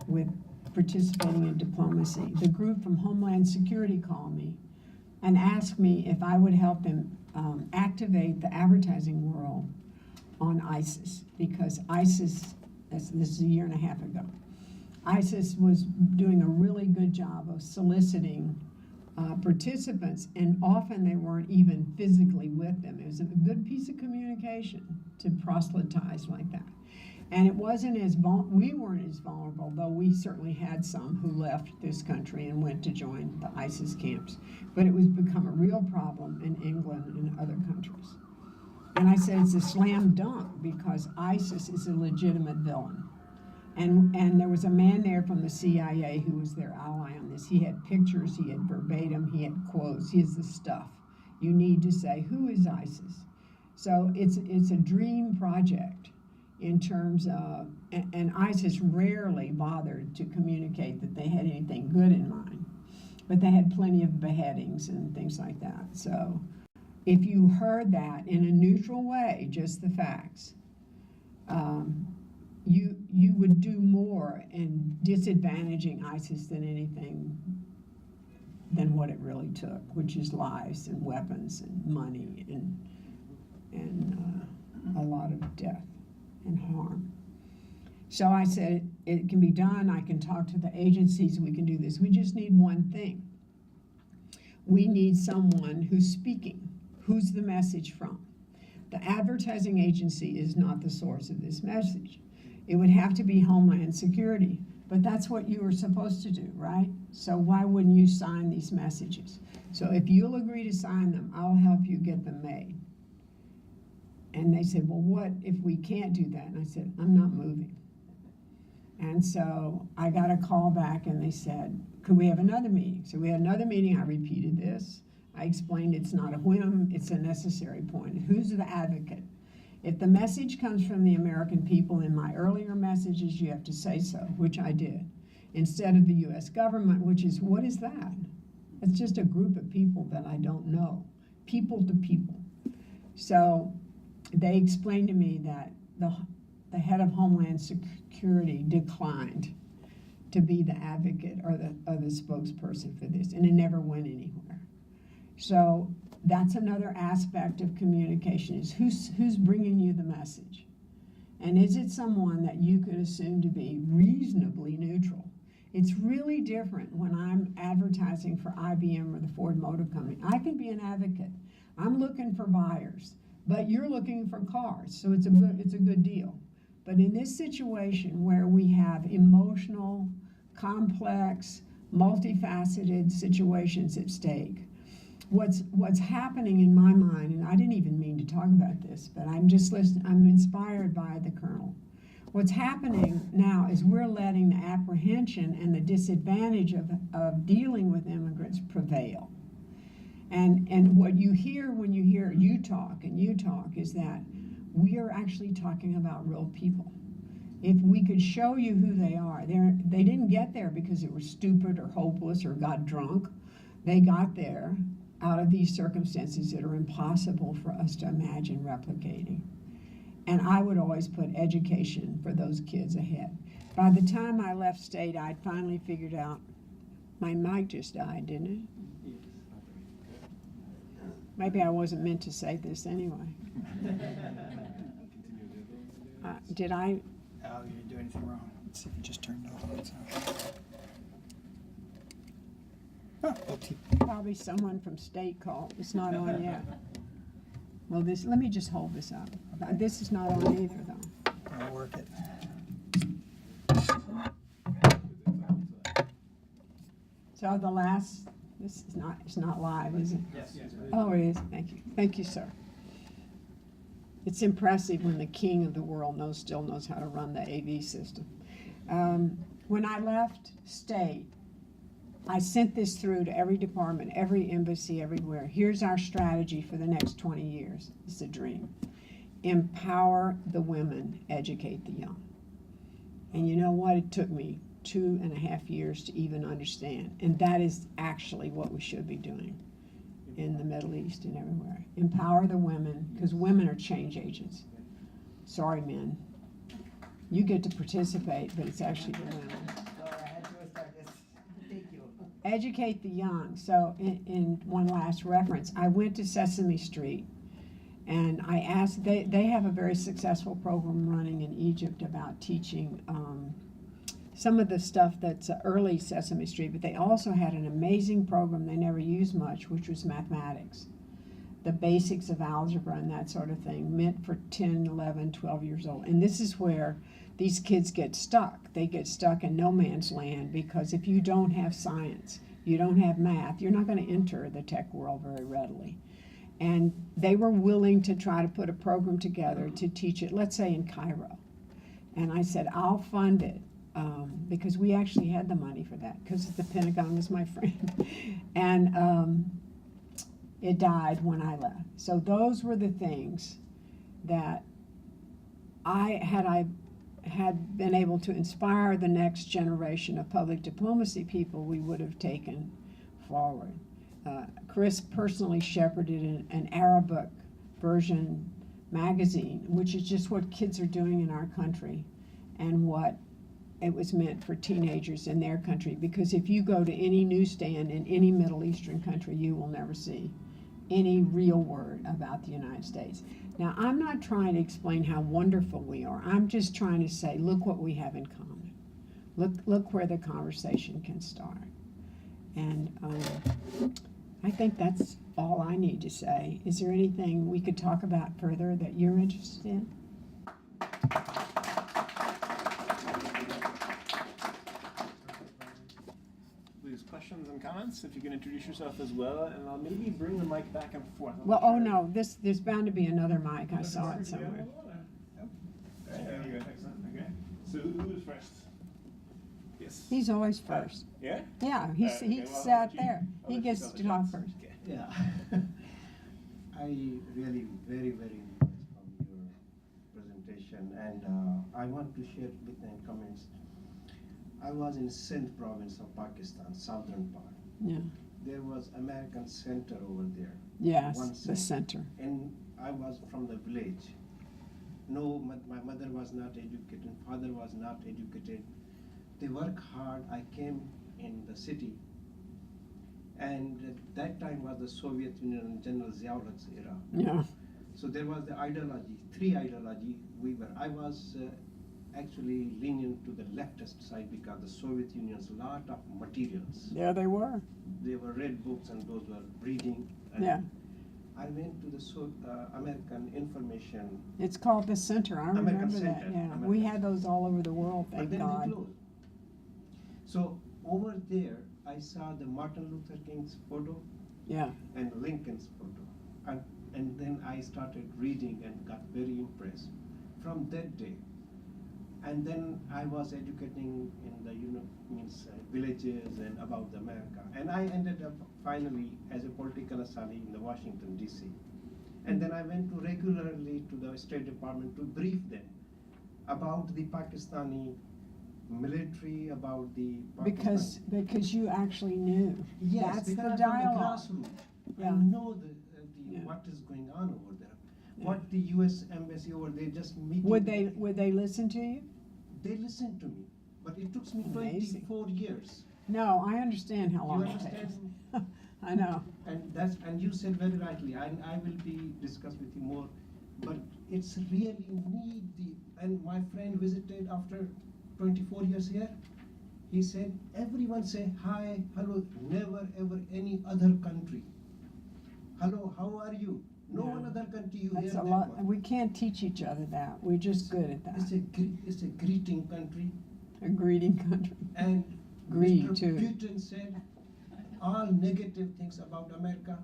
with participating in diplomacy. The group from Homeland Security called me and asked me if I would help them activate the advertising world on ISIS, because ISIS, this is a year and a half ago, ISIS was doing a really good job of soliciting participants, and often they weren't even physically with them. It was a good piece of communication to proselytize like that. And it wasn't as we weren't as vulnerable, though we certainly had some who left this country and went to join the ISIS camps. But it was become a real problem in England and other countries. And I said it's a slam dunk because ISIS is a legitimate villain. And there was a man there from the CIA who was their ally on this. He had pictures, he had verbatim, he had quotes, he has the stuff. You need to say, who is ISIS? So it's a dream project in terms of, and ISIS rarely bothered to communicate that they had anything good in mind. But they had plenty of beheadings and things like that. So if you heard that in a neutral way, just the facts, you would do more in disadvantaging ISIS than what it really took, which is lives and weapons and money and a lot of death and harm. So I said, it can be done. I can talk to the agencies. We can do this. We just need one thing. We need someone who's speaking. Who's the message from? The advertising agency is not the source of this message. It would have to be Homeland Security, but that's what you were supposed to do, right? So why wouldn't you sign these messages? So if you'll agree to sign them, I'll help you get them made. And they said, well, what if we can't do that? And I said, I'm not moving. And so I got a call back and they said, could we have another meeting? So we had another meeting. I repeated this. I explained it's not a whim, it's a necessary point. Who's the advocate? If the message comes from the American people in my earlier messages, you have to say so, which I did, instead of the US government, which is, what is that? It's just a group of people that I don't know, people to people. So they explained to me that the head of Homeland Security declined to be the advocate or the spokesperson for this, and it never went anywhere. So that's another aspect of communication, is who's bringing you the message? And is it someone that you could assume to be reasonably neutral? It's really different when I'm advertising for IBM or the Ford Motor Company. I can be an advocate. I'm looking for buyers, but you're looking for cars, so it's a good deal. But in this situation where we have emotional, complex, multifaceted situations at stake, what's happening in my mind, and I didn't even mean to talk about this, but I'm just listening, I'm inspired by the Colonel. What's happening now is we're letting the apprehension and the disadvantage of dealing with immigrants prevail. And what you hear when you hear you talk is that we are actually talking about real people. If we could show you who they are, they didn't get there because they were stupid or hopeless or got drunk. They got there out of these circumstances that are impossible for us to imagine replicating. And I would always put education for those kids ahead. By the time I left state, I'd finally figured out, my mic just died, didn't it? Maybe I wasn't meant to say this anyway. Did I? Oh, you didn't do anything wrong. Let's see if you just turned off. Probably someone from state called. It's not on yet. Well, let me just hold this up. This is not on either, though. I'll work it. So the last, it's not live, is it? Yes. Oh, it is. Thank you. Thank you, sir. It's impressive when the king of the world still knows how to run the AV system. When I left state, I sent this through to every department, every embassy, everywhere. Here's our strategy for the next 20 years. It's a dream. Empower the women, educate the young. And you know what? It took me 2.5 years to even understand. And that is actually what we should be doing in the Middle East and everywhere. Empower the women, because women are change agents. Sorry, men. You get to participate, but it's actually the women. Educate the young. So in one last reference, I went to Sesame Street and I asked, they have a very successful program running in Egypt about teaching some of the stuff that's early Sesame Street, but they also had an amazing program they never used much, which was mathematics. The basics of algebra and that sort of thing, meant for 10, 11, 12 years old. And this is where these kids get stuck. They get stuck in no man's land, because if you don't have science, you don't have math, you're not going to enter the tech world very readily. And they were willing to try to put a program together to teach it, let's say in Cairo. And I said, I'll fund it, because we actually had the money for that, because the Pentagon was my friend. And it died when I left. So those were the things that I had been able to inspire the next generation of public diplomacy people, we would have taken forward. Chris personally shepherded an Arabic version magazine, which is just what kids are doing in our country and what it was meant for teenagers in their country. Because if you go to any newsstand in any Middle Eastern country, you will never see any real word about the United States. Now, I'm not trying to explain how wonderful we are. I'm just trying to say, look what we have in common. Look where the conversation can start. And I think that's all I need to say. Is there anything we could talk about further that you're interested in? Please, questions and comments, if you can introduce yourself as well, and I'll maybe bring the mic back and forth. I'm Well, not oh sure. no, there's bound to be another mic. I saw it somewhere. There you go, excellent, okay. So who is first? Yes. He's always first. Yeah? Yeah, Okay, he well, sat you- there. I'll He let you gets tell the to talk shots. first. Okay. Yeah. I really very impressed from your presentation, and I want to share with my comments. I was in Sindh province of Pakistan, southern part. Yeah. There was American center over there, Yes, One the center. and I was from the village. No, my mother was not educated, father was not educated. They work hard. I came in the city, and at that time was the Soviet Union and General Ziau's era. Yeah. So there was the ideology, three ideology. I was actually lenient to the leftist side because the Soviet Union's lot of materials. There they were. They were read books and those were reading. And Yeah. I went to the American information. It's called the center. I American remember that. Center, Yeah. American We had those all over the world, But thank then God. they closed. So over there, I saw the Martin Luther King's photo Yeah. and Lincoln's photo. And then I started reading and got very impressed from that day. And then I was educating in the villages and about America. And I ended up finally as a political asali in the Washington, D.C. And then I went to regularly to the State Department to brief them about the Pakistani military, about the Because you actually knew. Yes, That's because the I'm dialogue. from the grassroots. Yeah. I know Yeah. what is going on over there. Yeah. What the U.S. embassy over there just meeting. Would they listen to you? They listened to me, but it took me Amazing. 24 years. No, I understand how You long it understand? takes. I know. And you said very rightly. And I will be discuss with you more, but it's really need and my friend visited after 24 years here. He said everyone say hi, hello, never ever any other country. Hello, how are you? No Yeah. one other country you That's hear a that lot. one. We can't teach each other that. We're just good at that. It's a greeting country. A greeting country. And Greed, Mr. too. Putin said all negative things about America,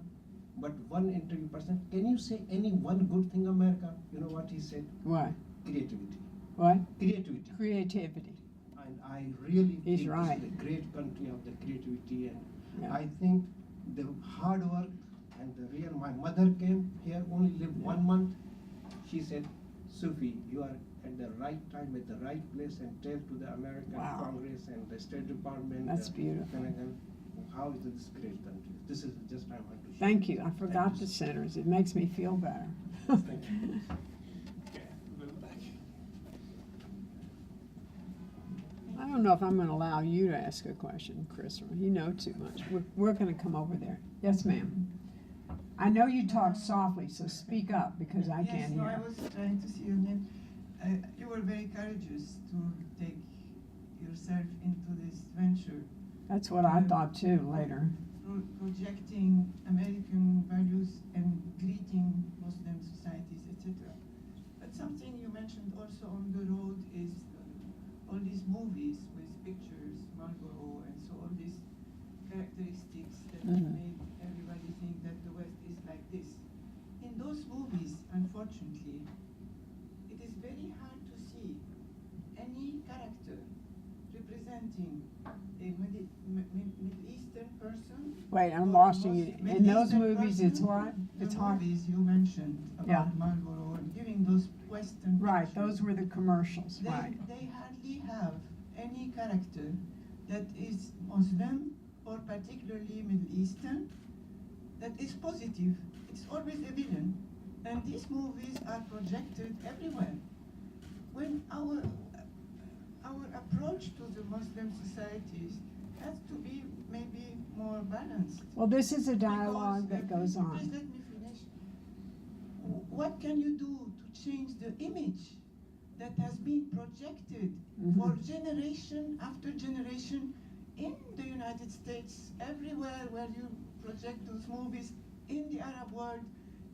but one interview person, can you say any one good thing America? You know what he said? What? Creativity. What? Creativity. Creativity. And I really He's think right. this is a great country of the creativity, and Yeah. I think the hard work and the real. My mother came here, only lived 1 month. She said, Sufi, you are at the right time, at the right place, and tell to the American Wow. Congress and the State Department. That's beautiful. Pentagon, how is this great country? This is just I want to share. Thank you. I forgot you, the sir. centers. It makes me feel better. Thank you. Okay, we'll go back. I don't know if I'm going to allow you to ask a question, Chris. You know too much. We're going to come over there. Yes, ma'am. I know you talk softly, so speak up because I Yes, can't no, hear. I was trying to see your name. You were very courageous to take yourself into this venture, That's what I thought too later. projecting American values and greeting Muslim societies, etc. But something you mentioned also on the road is all these movies with pictures, Marlboro, and so all these characteristics that made everybody think that the West is like this. In those movies, unfortunately, it is very hard to see any character representing a Middle Eastern person. Wait, I'm or a lost you. Middle In those Eastern movies, it's person. what? It's The hard. movies you mentioned Yeah. about Marlboro and giving those Western Right, pictures. those were the commercials, right. They hardly have any character that is Muslim or particularly Middle Eastern that is positive. It's always a villain. And these movies are projected everywhere. When our approach to the Muslim societies has to be maybe more balanced. Well, this is a dialogue that goes on. Please let me finish. What can you do to change the image that has been projected for generation after generation in the United States, everywhere where you project those movies in the Arab world?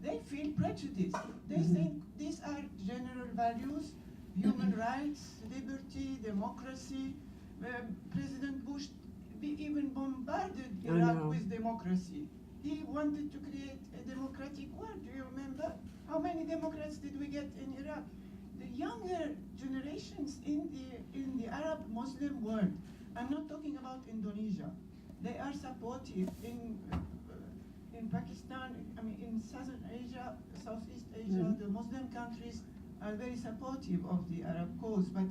They feel prejudiced. They think these are general values, human rights, liberty, democracy. President Bush even bombarded Iraq with democracy. He wanted to create a democratic world. Do you remember? How many Democrats did we get in Iraq? The younger generations in the Arab Muslim world, I'm not talking about Indonesia, they are supportive in Pakistan, I mean in Southern Asia, Southeast Asia, the Muslim countries are very supportive of the Arab cause, but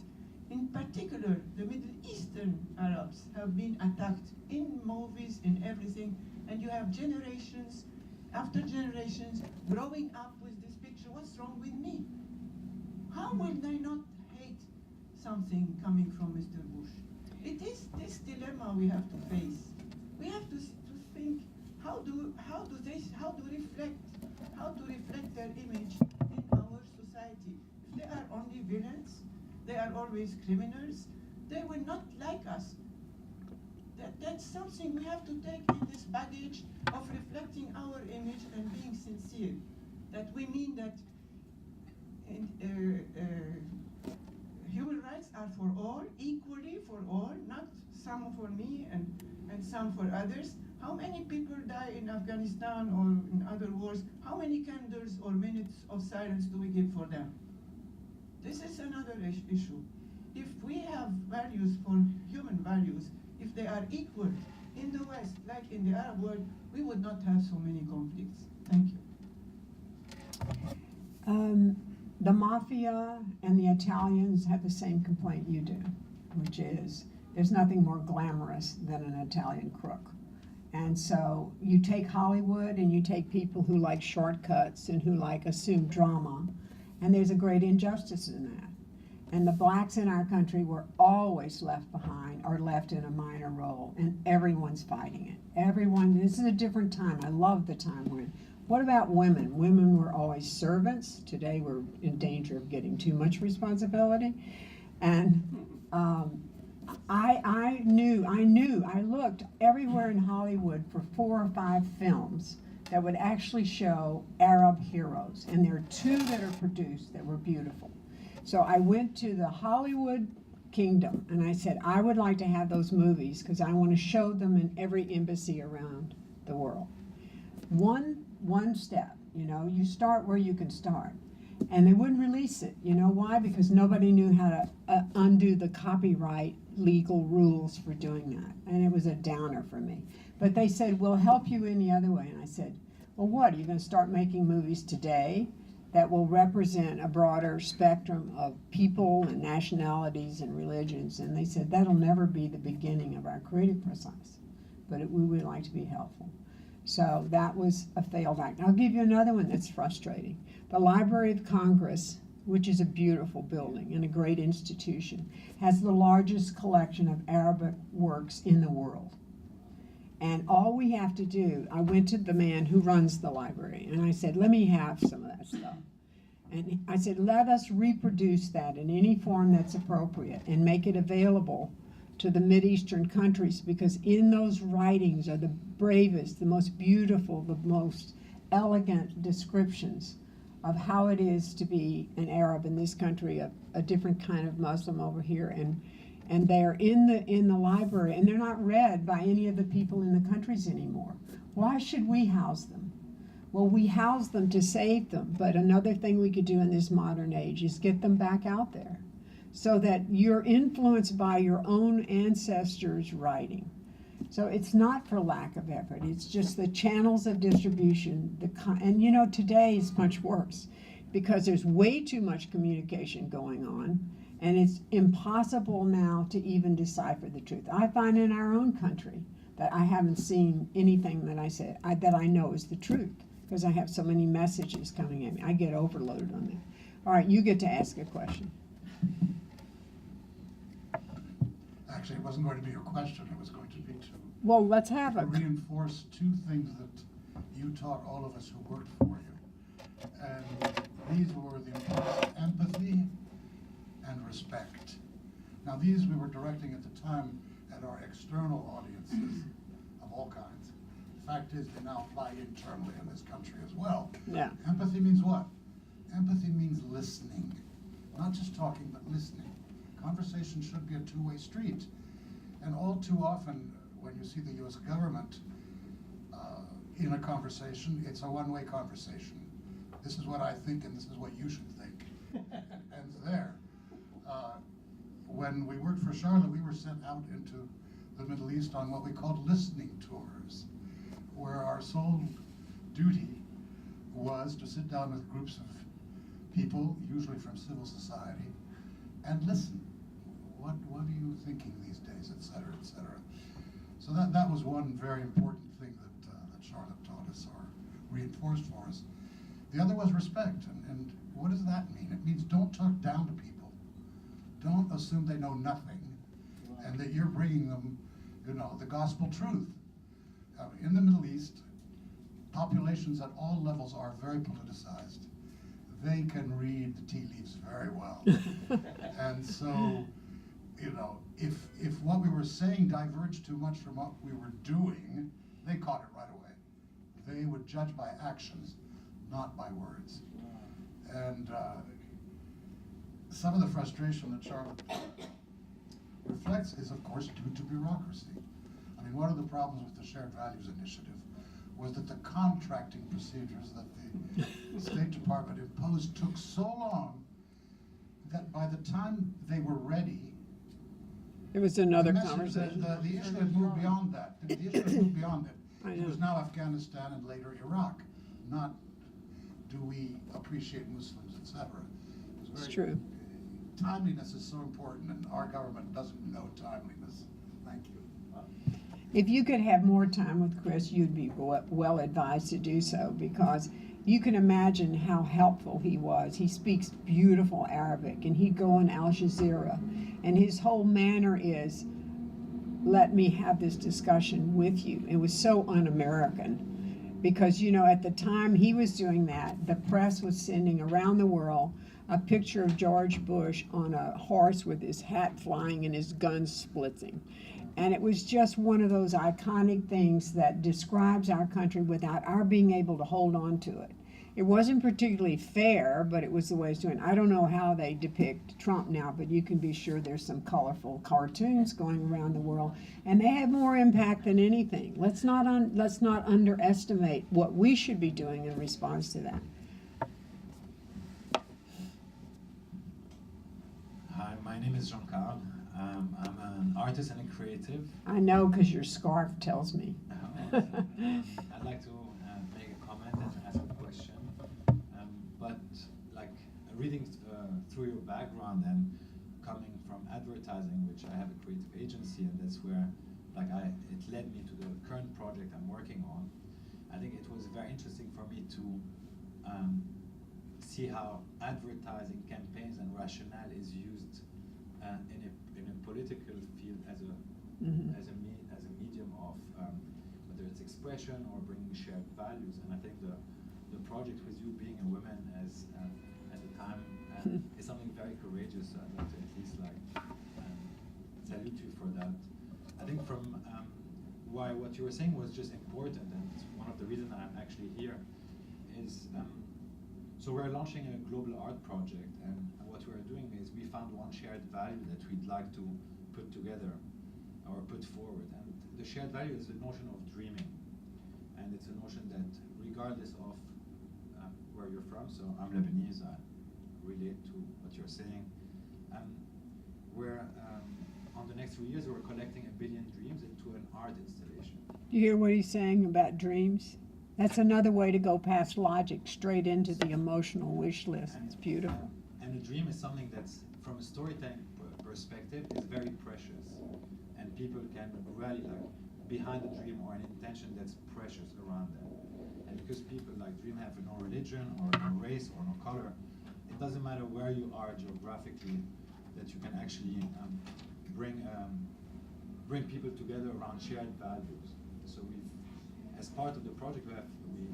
in particular, the Middle Eastern Arabs have been attacked in movies, in everything, and you have generations after generations growing up with this picture. What's wrong with me? How will they not hate something coming from Mr. Bush? It is this dilemma we have to face. We have to think how to reflect their image in our society. If they are only villains, they are always criminals, they will not like us. That's something we have to take in this baggage of reflecting our image and being sincere. That we mean that human rights are for all, equally for all, not some for me and some for others. How many people die in Afghanistan or in other wars? How many candles or minutes of silence do we give for them? This is another issue. If we have values for human values, if they are equal in the West, like in the Arab world, we would not have so many conflicts. Thank you. The mafia and the Italians have the same complaint you do, which is there's nothing more glamorous than an Italian crook. And so you take Hollywood and you take people who like shortcuts and who like assumed drama, and there's a great injustice in that. And the blacks in our country were always left behind or left in a minor role, and everyone's fighting it. Everyone, this is a different time. I love the time we're in. What about women? Women were always servants. Today we're in danger of getting too much responsibility. And I looked everywhere in Hollywood for 4 or 5 films that would actually show Arab heroes. And there are 2 that are produced that were beautiful. So I went to the Hollywood Kingdom and I said, I would like to have those movies because I want to show them in every embassy around the world. One step, you start where you can start. And they wouldn't release it. You know why? Because nobody knew how to undo the copyright legal rules for doing that. And it was a downer for me. But they said, we'll help you any other way. And I said, well, what? Are you going to start making movies today that will represent a broader spectrum of people and nationalities and religions? And they said, that'll never be the beginning of our creative process. But we would like to be helpful. So that was a failed act. I'll give you another one that's frustrating. The Library of Congress, which is a beautiful building and a great institution, has the largest collection of Arabic works in the world. And all we have to do, I went to the man who runs the library and I said, let me have some of that stuff. And I said, let us reproduce that in any form that's appropriate and make it available to the Mideastern countries, because in those writings are the bravest, the most beautiful, the most elegant descriptions of how it is to be an Arab in this country, a different kind of Muslim over here, and they're in the library, and they're not read by any of the people in the countries anymore. Why should we house them? Well, we house them to save them, but another thing we could do in this modern age is get them back out there, so that you're influenced by your own ancestors' writing. So it's not for lack of effort, it's just the channels of distribution, and you know, today is much worse, because there's way too much communication going on, and it's impossible now to even decipher the truth. I find in our own country that I haven't seen anything that I said that I know is the truth, because I have so many messages coming at me. I get overloaded on that. All right, you get to ask a question. Actually, it wasn't going to be your question, it was going to be Well, let's have to a. reinforce two things that you taught all of us who worked for you. And these were the importance of empathy and respect. Now, these we were directing at the time at our external audiences of all kinds. The fact is, they now apply internally in this country as well. Yeah. Empathy means what? Empathy means listening. Not just talking, but listening. Conversation should be a two-way street. And all too often, when you see the U.S. government in a conversation, it's a one-way conversation. This is what I think, and this is what you should think. And there. When we worked for Charlotte, we were sent out into the Middle East on what we called listening tours, where our sole duty was to sit down with groups of people, usually from civil society, and listen. What are you thinking these days, et cetera, et cetera. So that was one very important thing that Charlotte taught us or reinforced for us. The other was respect, and what does that mean? It means don't talk down to people. Don't assume they know nothing, and that you're bringing them, you know, the gospel truth. In the Middle East, populations at all levels are very politicized. They can read the tea leaves very well. And so, you know, if what we were saying diverged too much from what we were doing, they caught it right away. They would judge by actions, not by words. And some of the frustration that Charlotte reflects is, of course, due to bureaucracy. I mean, one of the problems with the Shared Values Initiative was that the contracting procedures that the State Department imposed took so long that by the time they were ready, It was another the message- conversation. The issue had moved beyond that. The issue had moved beyond it. I It know. was now Afghanistan and later Iraq, not do we appreciate Muslims, etc. It's true. Timeliness is so important, and our government doesn't know timeliness. Thank you. If you could have more time with Chris, you'd be well advised to do so, because you can imagine how helpful he was. He speaks beautiful Arabic, and he'd go on Al Jazeera, and his whole manner is, let me have this discussion with you. It was so un-American, because, you know, at the time he was doing that, the press was sending around the world a picture of George Bush on a horse with his hat flying and his gun splitting. And it was just one of those iconic things that describes our country without our being able to hold on to it. It wasn't particularly fair, but it was the way it's doing. I don't know how they depict Trump now, but you can be sure there's some colorful cartoons going around the world, and they have more impact than anything. Let's not underestimate what we should be doing in response to that. Hi, my name is Jean-Carl. I'm an artist and a creative. I know, because your scarf tells me. I'd like to make a comment and ask a question. But like reading through your background and coming from advertising, which I have a creative agency, and that's where it led me to the current project I'm working on. I think it was very interesting for me to see how advertising campaigns and rationale is used in a political field as a medium of whether it's expression or bringing shared values. And I think the project with you being a woman at the time is something very courageous. So I'd like to at least salute you for that. I think from why what you were saying was just important, and one of the reasons I'm actually here is so we're launching a global art project, and what we're doing is we found one shared value that we'd like to put together or put forward, and the shared value is the notion of dreaming, and it's a notion that regardless of where you're from, so I'm Lebanese, I relate to what you're saying. We're on the next 3 years, we're collecting 1 billion dreams into an art installation. You hear what he's saying about dreams? That's another way to go past logic, straight into the emotional wish list. It's beautiful. And a dream is something that's, from a storytelling perspective, is very precious. And people can rally behind a dream or an intention that's precious around them. And because people dream have no religion or no race or no color, it doesn't matter where you are geographically, that you can actually bring people together around shared values. So we've, as part of the project,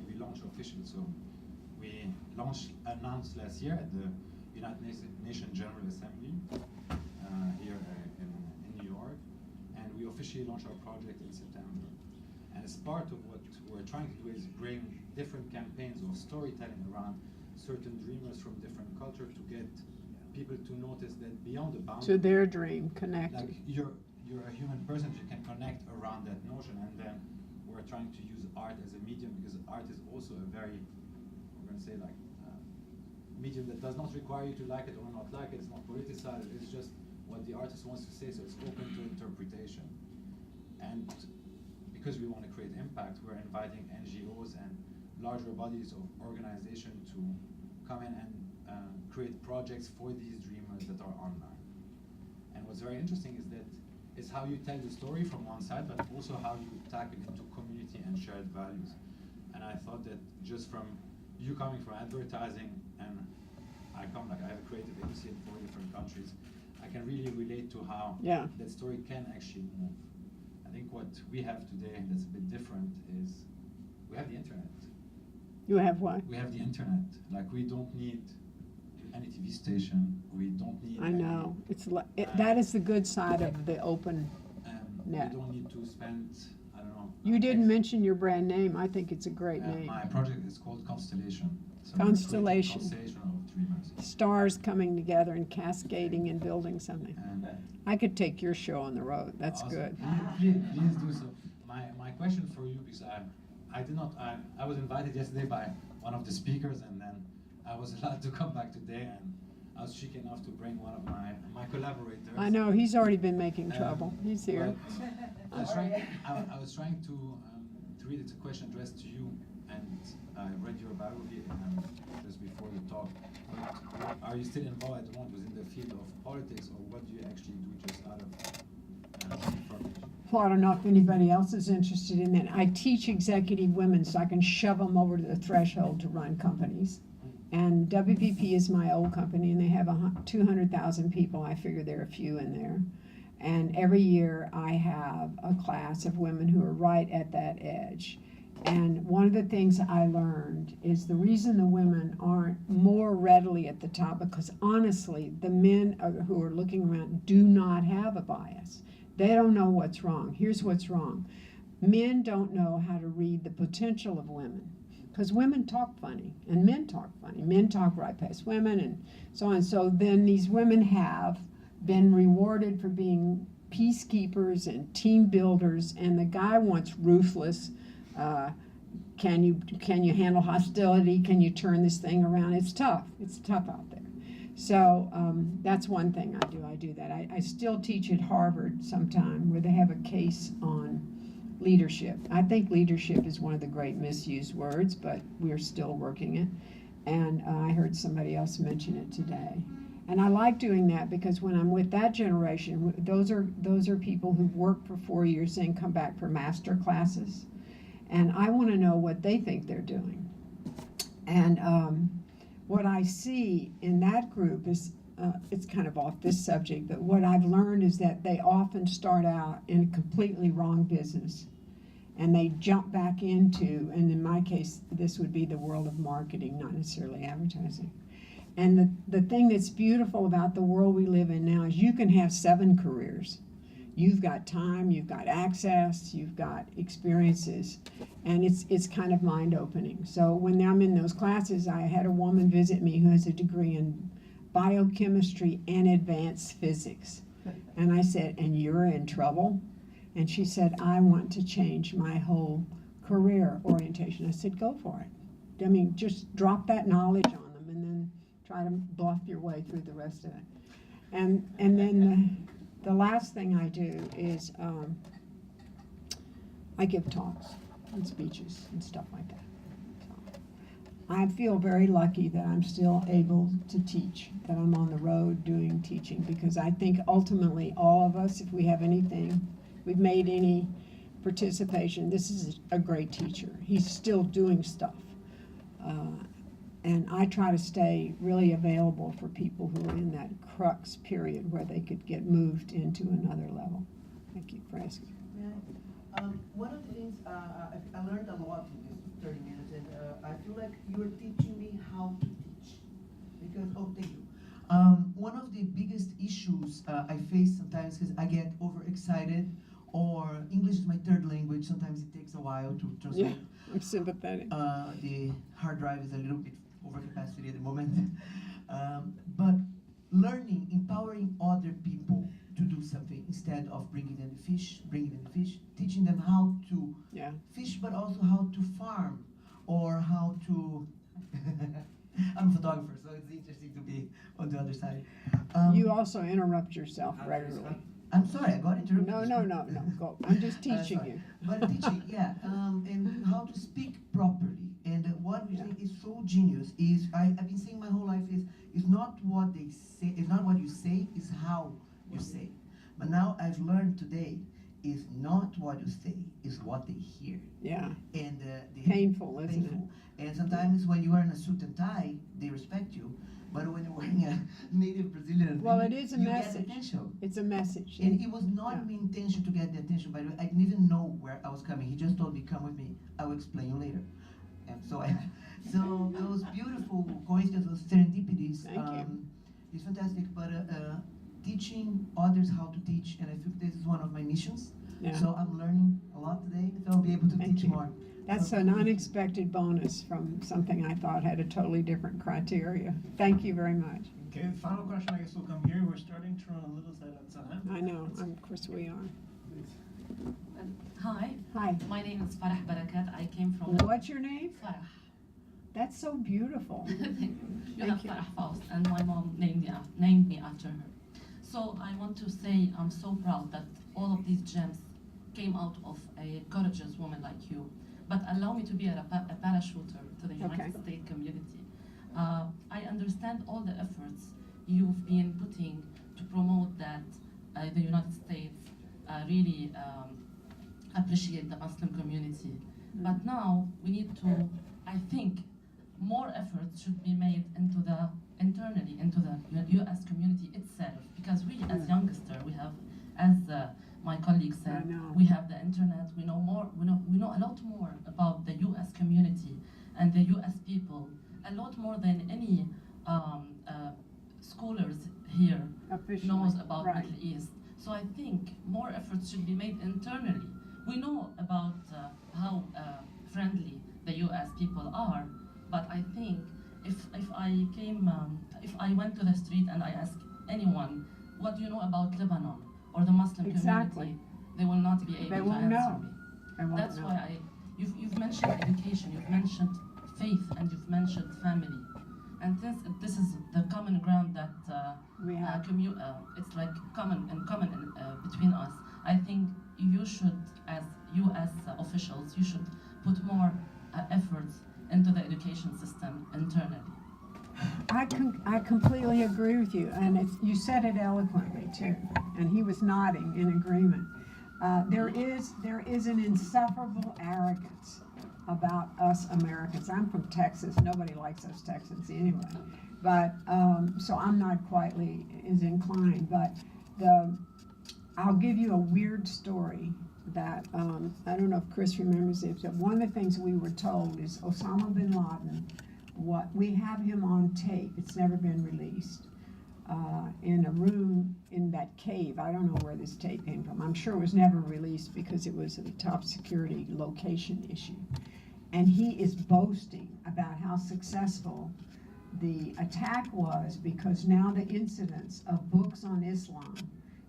we launched officially. So we announced last year at the United Nations General Assembly here in New York, and we officially launched our project in September. And as part of what we're trying to do is bring different campaigns of storytelling around certain dreamers from different cultures to get people to notice that beyond the boundaries, To their dream, connected. you're a human person, you can connect around that notion, and then we're trying to use art as a medium, because art is also a very, we're going to say medium that does not require you to like it or not like it. It's not politicized. It's just what the artist wants to say, so it's open to interpretation. And because we want to create impact, we're inviting NGOs and larger bodies of organization to come in and create projects for these dreamers that are online. And what's very interesting is that it's how you tell the story from one side, but also how you tap it into community and shared values. And I thought that just from you coming from advertising, and I have a creative agency in 4 different countries, I can really relate to how that story can actually move. I think what we have today that's a bit different is we have the internet. You have what? We have the internet. We don't need any TV station. We don't need. I know. That is the good side of the open net. We don't need to spend, I don't know. You didn't mention your brand name. I think it's a great name. My project is called Constellation. So Constellation. Constellation of dreamers. Stars coming together and cascading and building something. And I could take your show on the road. That's awesome. good. Please do so. My question for you, because I was invited yesterday by one of the speakers, and then I was allowed to come back today, and I was chic enough to bring one of my collaborators. I know, he's already been making trouble. He's here. I was trying to read, it's a question addressed to you, and I read your biography just before the talk. But are you still involved at the moment within the field of politics, or what do you actually do just out of information? Well, I don't know if anybody else is interested in that. I teach executive women so I can shove them over to the threshold to run companies. And WPP is my old company, and they have 200,000 people. I figure there are a few in there. And every year I have a class of women who are right at that edge. And one of the things I learned is the reason the women aren't more readily at the top, because honestly, the men who are looking around do not have a bias. They don't know what's wrong. Here's what's wrong. Men don't know how to read the potential of women. Because women talk funny, and men talk funny. Men talk right past women, and so on. So then these women have been rewarded for being peacekeepers and team builders, and the guy wants ruthless. Can you handle hostility? Can you turn this thing around? It's tough. It's tough out there. So that's one thing I do. I do that. I still teach at Harvard sometime where they have a case on leadership. I think leadership is one of the great misused words, but we're still working it. And I heard somebody else mention it today. And I like doing that because when I'm with that generation, those are people who've worked for 4 years and come back for master classes. And I want to know what they think they're doing. And what I see in that group is, it's kind of off this subject, but what I've learned is that they often start out in a completely wrong business. And they jump back into, and in my case, this would be the world of marketing, not necessarily advertising. And the thing that's beautiful about the world we live in now is you can have 7 careers. you've got time, you've got access, you've got experiences, and it's kind of mind-opening. So when I'm in those classes, I had a woman visit me who has a degree in biochemistry and advanced physics. And I said, and you're in trouble? And she said, I want to change my whole career orientation. I said, go for it. I mean, just drop that knowledge on them and then try to bluff your way through the rest of it. And then the last thing I do is I give talks and speeches and stuff like that. So I feel very lucky that I'm still able to teach, that I'm on the road doing teaching, because I think ultimately all of us, if we have anything, we've made any participation, this is a great teacher. He's still doing stuff. And I try to stay really available for people who are in that crux period where they could get moved into another level. Thank you for asking. Yeah. One of the things I learned a lot in this 30 minutes, and I feel like you're teaching me how to teach. Because, oh, thank you. One of the biggest issues I face sometimes is I get overexcited, or English is my third language, sometimes it takes a while to translate. Yeah, I'm sympathetic. The hard drive is a little bit over capacity at the moment. But learning, empowering other people to do something instead of bringing them the fish, teaching them how to fish, but also how to farm, or how to... I'm a photographer, so it's interesting to be on the other side. You also interrupt yourself regularly. I'm sorry, I got interrupted. No, go. I'm just teaching you. But teaching, yeah, and how to speak properly. And what we think is so genius is, I've been saying my whole life is not what they say, it's not what you say, it's how you say. But now I've learned today, is not what you say, is what they hear. Yeah. And painful, isn't it? And sometimes when you are in a suit and tie, they respect you. But when you're wearing a native Brazilian, well, it is a message. Get attention. It's a message. And it was not my intention to get the attention. By the way, I didn't even know where I was coming. He just told me, "Come with me. I will explain you later." And so, so those beautiful coincidences, serendipities, is fantastic. But teaching others how to teach, and I think this is one of my missions. Yeah. So I'm learning a lot today. So I'll be able to teach more. That's an unexpected bonus from something I thought had a totally different criteria. Thank you very much. Okay, the final question I guess will come here. We're starting to run a little side on time. I know, of course we are. Hi. Hi. My name is Farah Barakat. I came from... What's your name? Farah. That's so beautiful. Thank you. You have Farah Faust, and my mom named me after her. So I want to say I'm so proud that all of these gems came out of a courageous woman like you. But allow me to be a parachuter to the United States community. I understand all the efforts you've been putting to promote that the United States really appreciate the Muslim community. But now we need to, I think, more efforts should be made internally into the U.S. community itself, because we as youngsters, we have, as my colleague said, we have the internet. We know more. We know a lot more about the U.S. community and the U.S. people, a lot more than any scholars here knows about Middle East. So I think more efforts should be made internally. We know about how friendly the U.S. people are, but I think if I went to the street and I asked anyone, what do you know about Lebanon or the Muslim community, they will not be able to answer me. That's why you've mentioned education, you've mentioned faith, and you've mentioned family. And since this is the common ground that we have, it's like common between us, I think you should, as U.S. officials, you should put more efforts into the education system internally. I completely agree with you, and you said it eloquently too, and he was nodding in agreement. There is an insufferable arrogance about us Americans. I'm from Texas. Nobody likes us Texans anyway, but so I'm not quite as inclined. But I'll give you a weird story that I don't know if Chris remembers it. But one of the things we were told is Osama bin Laden. We have him on tape. It's never been released. In a room in that cave. I don't know where this tape came from. I'm sure it was never released because it was a top security location issue. And he is boasting about how successful the attack was, because now the incidence of books on Islam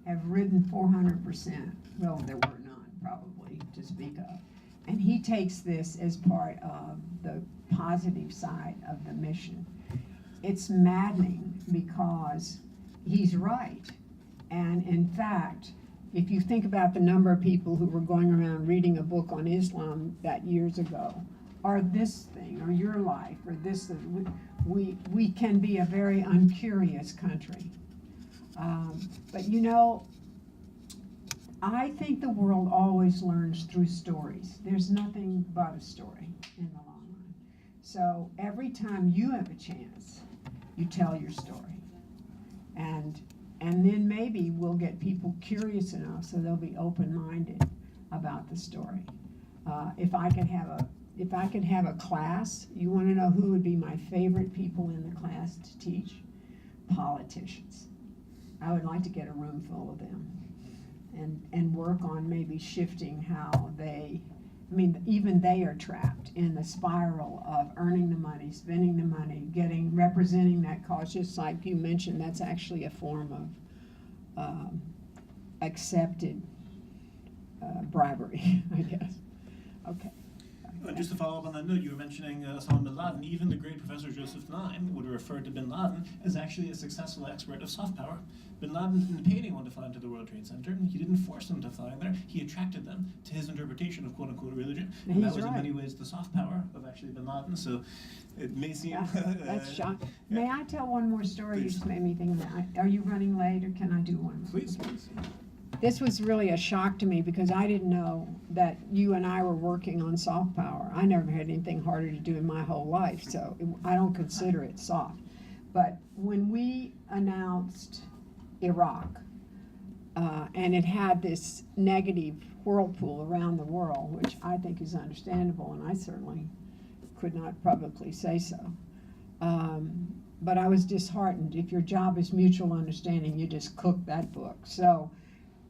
have risen 400%. Well, there were none, probably, to speak of. And he takes this as part of the positive side of the mission. It's maddening because he's right. And in fact, if you think about the number of people who were going around reading a book on Islam that years ago, or this thing, or your life, or this, we can be a very uncurious country. But you know, I think the world always learns through stories. There's nothing but a story in the long run. So every time you have a chance, you tell your story. And then maybe we'll get people curious enough so they'll be open-minded about the story. If I could have a class, you want to know who would be my favorite people in the class to teach? Politicians. I would like to get a room full of them and work on maybe shifting how they, I mean, even they are trapped in the spiral of earning the money, spending the money, representing that cause. Just like you mentioned, that's actually a form of accepted bribery, I guess. Okay. Just to follow up on that note, you were mentioning Osama bin Laden. Even the great Professor Joseph Nye would refer to bin Laden as actually a successful expert of soft power. Bin Laden didn't pay anyone to fly into the World Trade Center. He didn't force them to fly there. He attracted them to his interpretation of quote-unquote religion. And that was in many ways the soft power of actually bin Laden. So it may seem... That's shocking. Yeah. May I tell one more story? Please. You just made me think of that. Are you running late, or can I do one? Please, please. This was really a shock to me because I didn't know that you and I were working on soft power. I never had anything harder to do in my whole life, so I don't consider it soft. But when we announced Iraq, and it had this negative whirlpool around the world, which I think is understandable, and I certainly could not publicly say so. But I was disheartened. If your job is mutual understanding, you just cook that book. So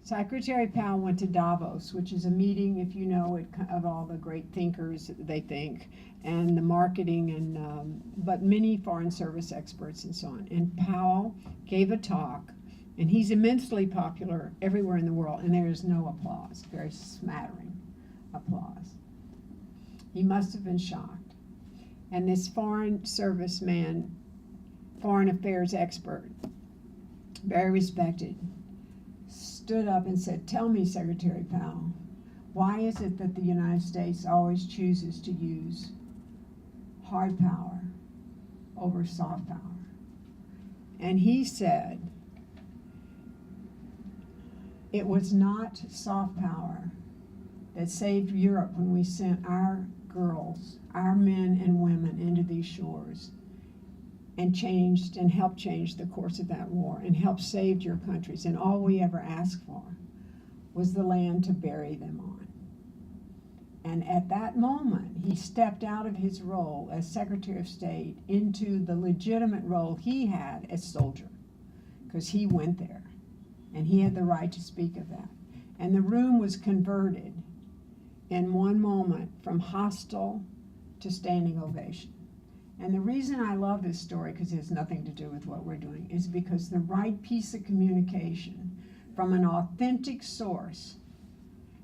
Secretary Powell went to Davos, which is a meeting, if you know it, of all the great thinkers, they think, and the marketing, and but many foreign service experts and so on. And Powell gave a talk, and he's immensely popular everywhere in the world, and there is no applause, very smattering applause. He must have been shocked. And this foreign service man, foreign affairs expert, very respected, stood up and said, "Tell me, Secretary Powell, why is it that the United States always chooses to use hard power over soft power?" And he said, it was not soft power that saved Europe when we sent our girls, our men and women into these shores and changed and helped change the course of that war and helped save your countries. And all we ever asked for was the land to bury them on. And at that moment, he stepped out of his role as Secretary of State into the legitimate role he had as soldier, because he went there and he had the right to speak of that. And the room was converted in one moment from hostile to standing ovation. And the reason I love this story, because it has nothing to do with what we're doing, is because the right piece of communication from an authentic source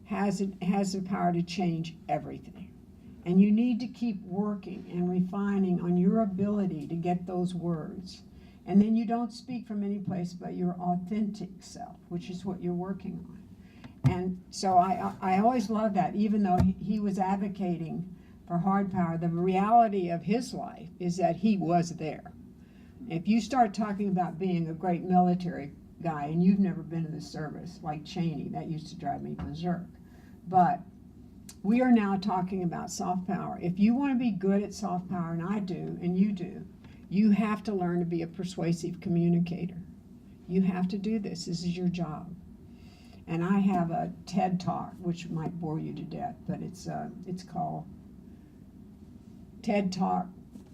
has the power to change everything. And you need to keep working and refining on your ability to get those words. And then you don't speak from any place but your authentic self, which is what you're working on. And so I always love that, even though he was advocating for hard power, the reality of his life is that he was there. If you start talking about being a great military guy and you've never been in the service, like Cheney, that used to drive me berserk. But we are now talking about soft power. If you want to be good at soft power, and I do, and you do, you have to learn to be a persuasive communicator. You have to do this. This is your job. And I have a TED Talk, which might bore you to death, but it's called TED Talk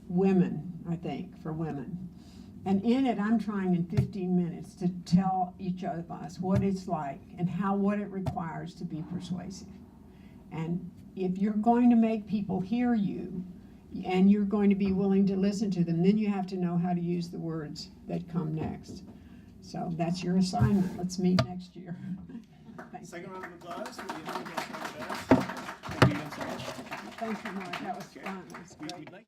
Women, I think, for women. And in it, I'm trying in 15 minutes to tell each of us what it's like and what it requires to be persuasive. And if you're going to make people hear you, and you're going to be willing to listen to them, then you have to know how to use the words that come next. So that's your assignment. Let's meet next year. Thanks. Second round of applause for the individual. Thank you again so much. Thank you, Mark. That was fun. It was great. We'd like